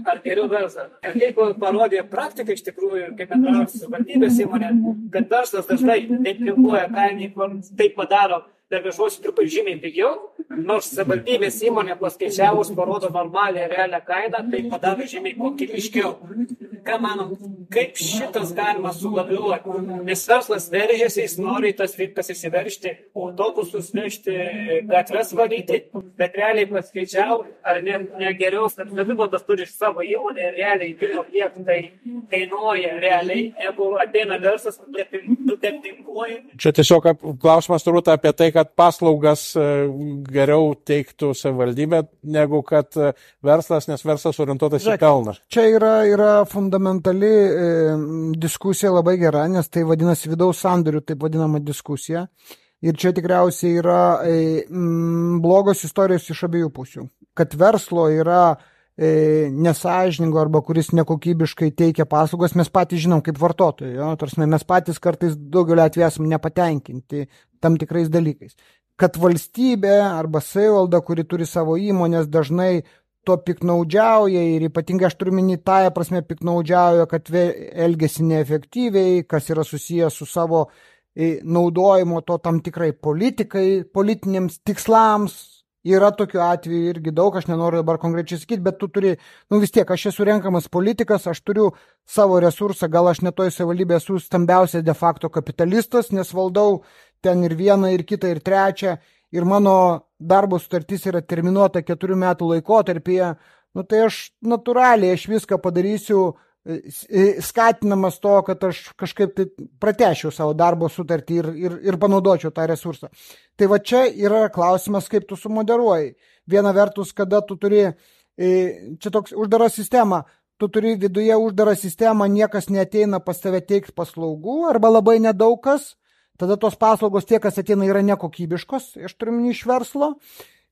ar geriau verslas? Ir kaip parodė praktika iš tikrųjų, kaip bendrauja savivaldybės įmonė, kad verslas dažnai neimplikuoja kainį, tai padaro dar viešuosiu truputį žymiai pigiau, nors savivaldybės įmonė paskaičiavus parodo normalią realią kainą, tai padaro žymiai kokybiškiau. Ką manom, kaip šitas galima sulabiruoti? Nes verslas veržėsi, jis nori tas vyktas įsiveržti, autobusus vežti, gatves valyti, bet realiai paskaičiau, ar ne geriau, kad savivaldas turi savo įmonę, realiai pirmo kiek tai kainuoja realiai, jeigu ateina verslas, dempinguoja.
Čia tiesiog klausimas turbūt apie tai, kad paslaugas geriau teiktų savivaldybė, negu kad verslas, nes verslas orientuotas į pelną.
Čia yra fundamentali diskusija labai gera, nes tai vadinasi vidaus sandorių, taip vadinama diskusija. Ir čia tikriausiai yra blogos istorijos iš abiejų pusių. Kad verslo yra nesąžiningo arba kuris nekokybiškai teikia paslaugas, mes patys žinom kaip vartotojai. Mes patys kartais daugelio atveju esame nepatenkinti tam tikrais dalykais. kad valstybė arba savivalda, kuri turi savo įmonės, dažnai to piknaudžiauja ir ypatingai aš turiu minėti tąją prasme piknaudžiauja, kad elgesi neefektyviai, kas yra susijęs su savo naudojimo to tam tikrai politikai, politiniams tikslams. Yra tokių atvejų irgi daug, aš nenoriu dabar konkrečiai sakyti, bet tu turi, vis tiek, aš esu renkamas politikas, aš turiu savo resursą, gal aš netoj savivaldybėje esu stambiausias de facto kapitalistas, nes valdau ten ir vieną, ir kitą, ir trečią, ir mano darbo sutartis yra terminuota 4 metų laikotarpyje, tai aš natūraliai, aš viską padarysiu, skatinamas to, kad aš kažkaip tai pratešiu savo darbo sutartį ir panaudočiau tą resursą. Tai va čia yra klausimas, kaip tu sumoderuoji. Viena vertus, kada tu turi, čia toks uždara sistema, tu turi viduje uždarą sistemą, niekas neateina pas tave teikti paslaugų arba labai nedaug kas, tada tos paslaugos tie, kas ateina, yra nekokybiškos, aš turiu minį iš verslo.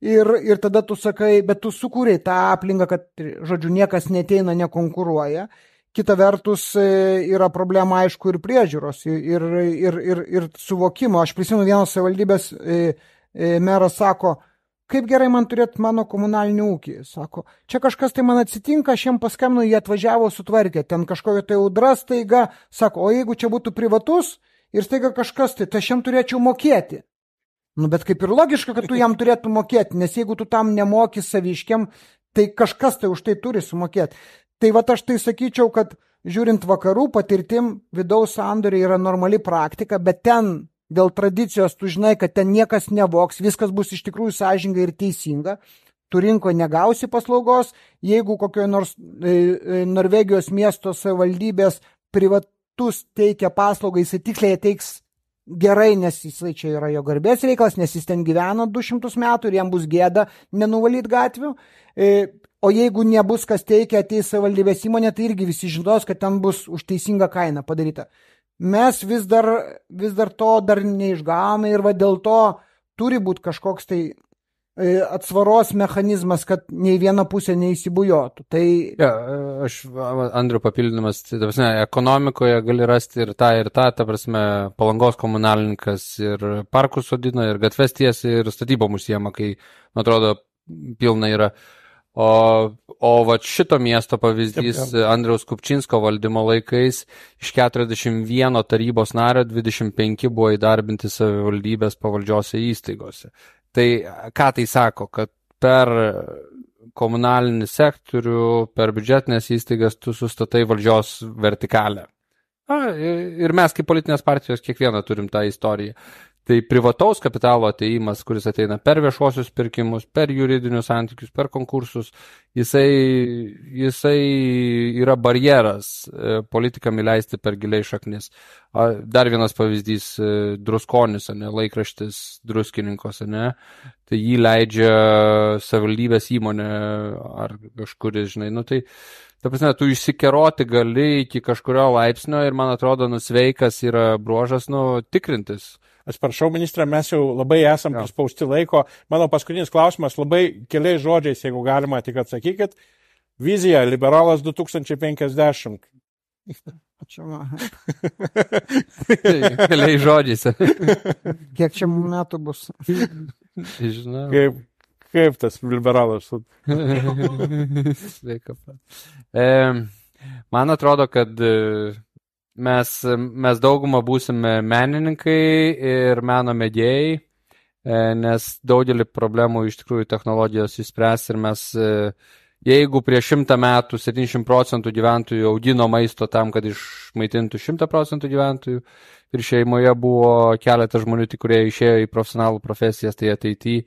Ir tada tu sakai, bet tu sukūrei tą aplinką, kad, žodžiu, niekas neateina, nekonkuruoja. Kita vertus yra problema, aišku, ir priežiūros, ir suvokimo. Aš prisimenu vienos savivaldybės meras sako, kaip gerai man turėti mano komunalinį ūkį. Sako, čia kažkas tai man atsitinka, aš jiem paskambinu, jie atvažiavo sutvarkė, ten kažkokia tai audra staiga, sako, o jeigu čia būtų privatus ir staiga kažkas, tai aš jam turėčiau mokėti. Bet kaip ir logiška, kad tu jam turėtų mokėti, nes jeigu tu tam nemoki saviškiam, tai kažkas tai už tai turi sumokėti. Tai va aš tai sakyčiau, kad žiūrint vakarų patirtim, vidaus sandoriai yra normali praktika, bet ten dėl tradicijos tu žinai, kad ten niekas nevoks, viskas bus iš tikrųjų sąžininga ir teisinga, tu rinkoje negausi paslaugos, jeigu kokioje nors Norvegijos miesto savivaldybės privatus teikia paslaugą, jisai tiksliai teiks gerai, nes jisai čia yra jo garbės reikalas, nes jis ten gyvena 200 metų ir jam bus gėda nenuvalyti gatvių. O jeigu nebus kas teikia, ateis savivaldybės įmonė, tai irgi visi žinos, kad ten bus už teisingą kainą padaryta. Mes vis dar to dar neišgavome ir va dėl to turi būti kažkoks tai atsvaros mechanizmas, kad nei viena pusė neįsibujotų. Tai...
Ja, aš, Andriu, papildymas, ekonomikoje gali rasti ir tą, ta prasme, Palangos komunalininkas ir parkus sodina, ir gatves tiesi, ir statybom užsiema, kai, man atrodo, pilna yra. O va šito miesto pavyzdys Andriaus Kupčinsko valdymo laikais iš 41 tarybos nario 25 buvo įdarbinti savivaldybės pavaldžiose įstaigose. Tai ką tai sako, kad per komunalinį sektorių, per biudžetinės įstaigas tu sustatai valdžios vertikalę. Ir mes kaip politinės partijos kiekvieną turim tą istoriją. Tai privataus kapitalo ateimas, kuris ateina per viešuosius pirkimus, per juridinius santykius, per konkursus, jisai yra barjeras politikam įleisti per giliai šaknis. Dar vienas pavyzdys, Druskonis, laikraštis Druskininkos, tai jį leidžia savivaldybės įmonė ar kažkuris, žinai, tai ta prasme, tu išsikeroti gali iki kažkurio laipsnio ir man atrodo, sveikas yra bruožas, tikrintis.
Aš prašau, ministrė, mes jau labai esam prispausti laiko. Mano paskutinis klausimas, labai keliais žodžiais, jeigu galima, tik atsakykit. Vizija, liberalas 2050.
Ačiū, man.
Keliais žodžiais.
Kiek čia metų bus?
Žinau.
Kaip tas liberalas?
Sveika. Man atrodo, kad mes daugumą būsime menininkai ir meno mėgėjai, nes daugelį problemų iš tikrųjų technologijos išspręs ir mes, jeigu prieš 100 metų 70% gyventojų augino maisto tam, kad išmaitintų 100% gyventojų ir šeimoje buvo keletas žmonių, kurie išėjo į profesionalų profesijas, tai ateityje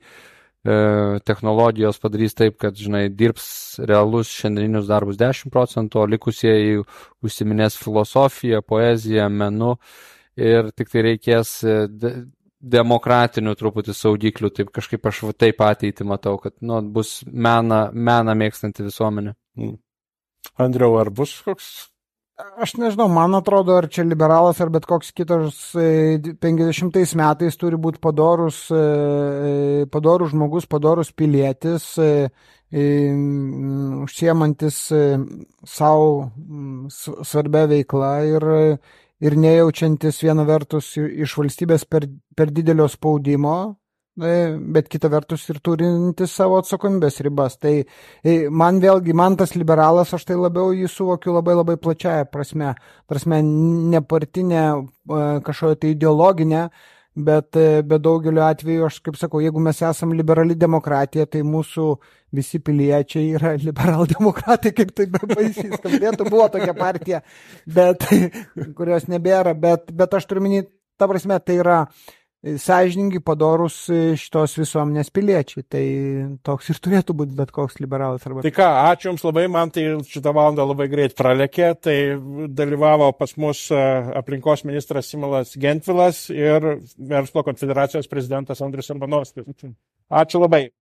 technologijos padarys taip, kad, dirbs realus šiandieninius darbus 10%, o likusieji užsiminės filosofiją, poeziją, menu ir tik tai reikės demokratinių truputį saugiklių, taip kažkaip aš taip ateitį matau, kad bus meną mėgstanti visuomenė.
Andriau, ar bus koks?
Aš nežinau, man atrodo, ar čia liberalas, ar bet koks kitas 50 metais turi būti padorus žmogus, padorus pilietis, užsiemantis savo svarbia veikla ir nejaučiantis viena vertus iš valstybės per didelio spaudimo, bet kita vertus ir turintis savo atsakomybės ribas. Tai man tas liberalas, aš tai labiau jį suvokiu labai plačiaja prasme, nepartinė kažkokia tai ideologinė, bet daugeliu atveju, aš kaip sakau, jeigu mes esam liberali demokratija, tai mūsų visi piliečiai yra liberaldemokratai, kaip tai baisiai skambėtų, buvo tokia partija, kurios nebėra, bet aš turiu minėti, ta prasme, tai yra sąžiningi, padorus šitos visuomenės piliečiai. Tai toks ir turėtų būti bet koks liberalas.
Tai ką, ačiū Jums labai, man tai šitą valandą labai greit pralekė. Tai dalyvavo pas mus aplinkos ministras Simonas Gentvilas ir Verslo konfederacijos prezidentas Andrius Arbanovskis. Ačiū labai.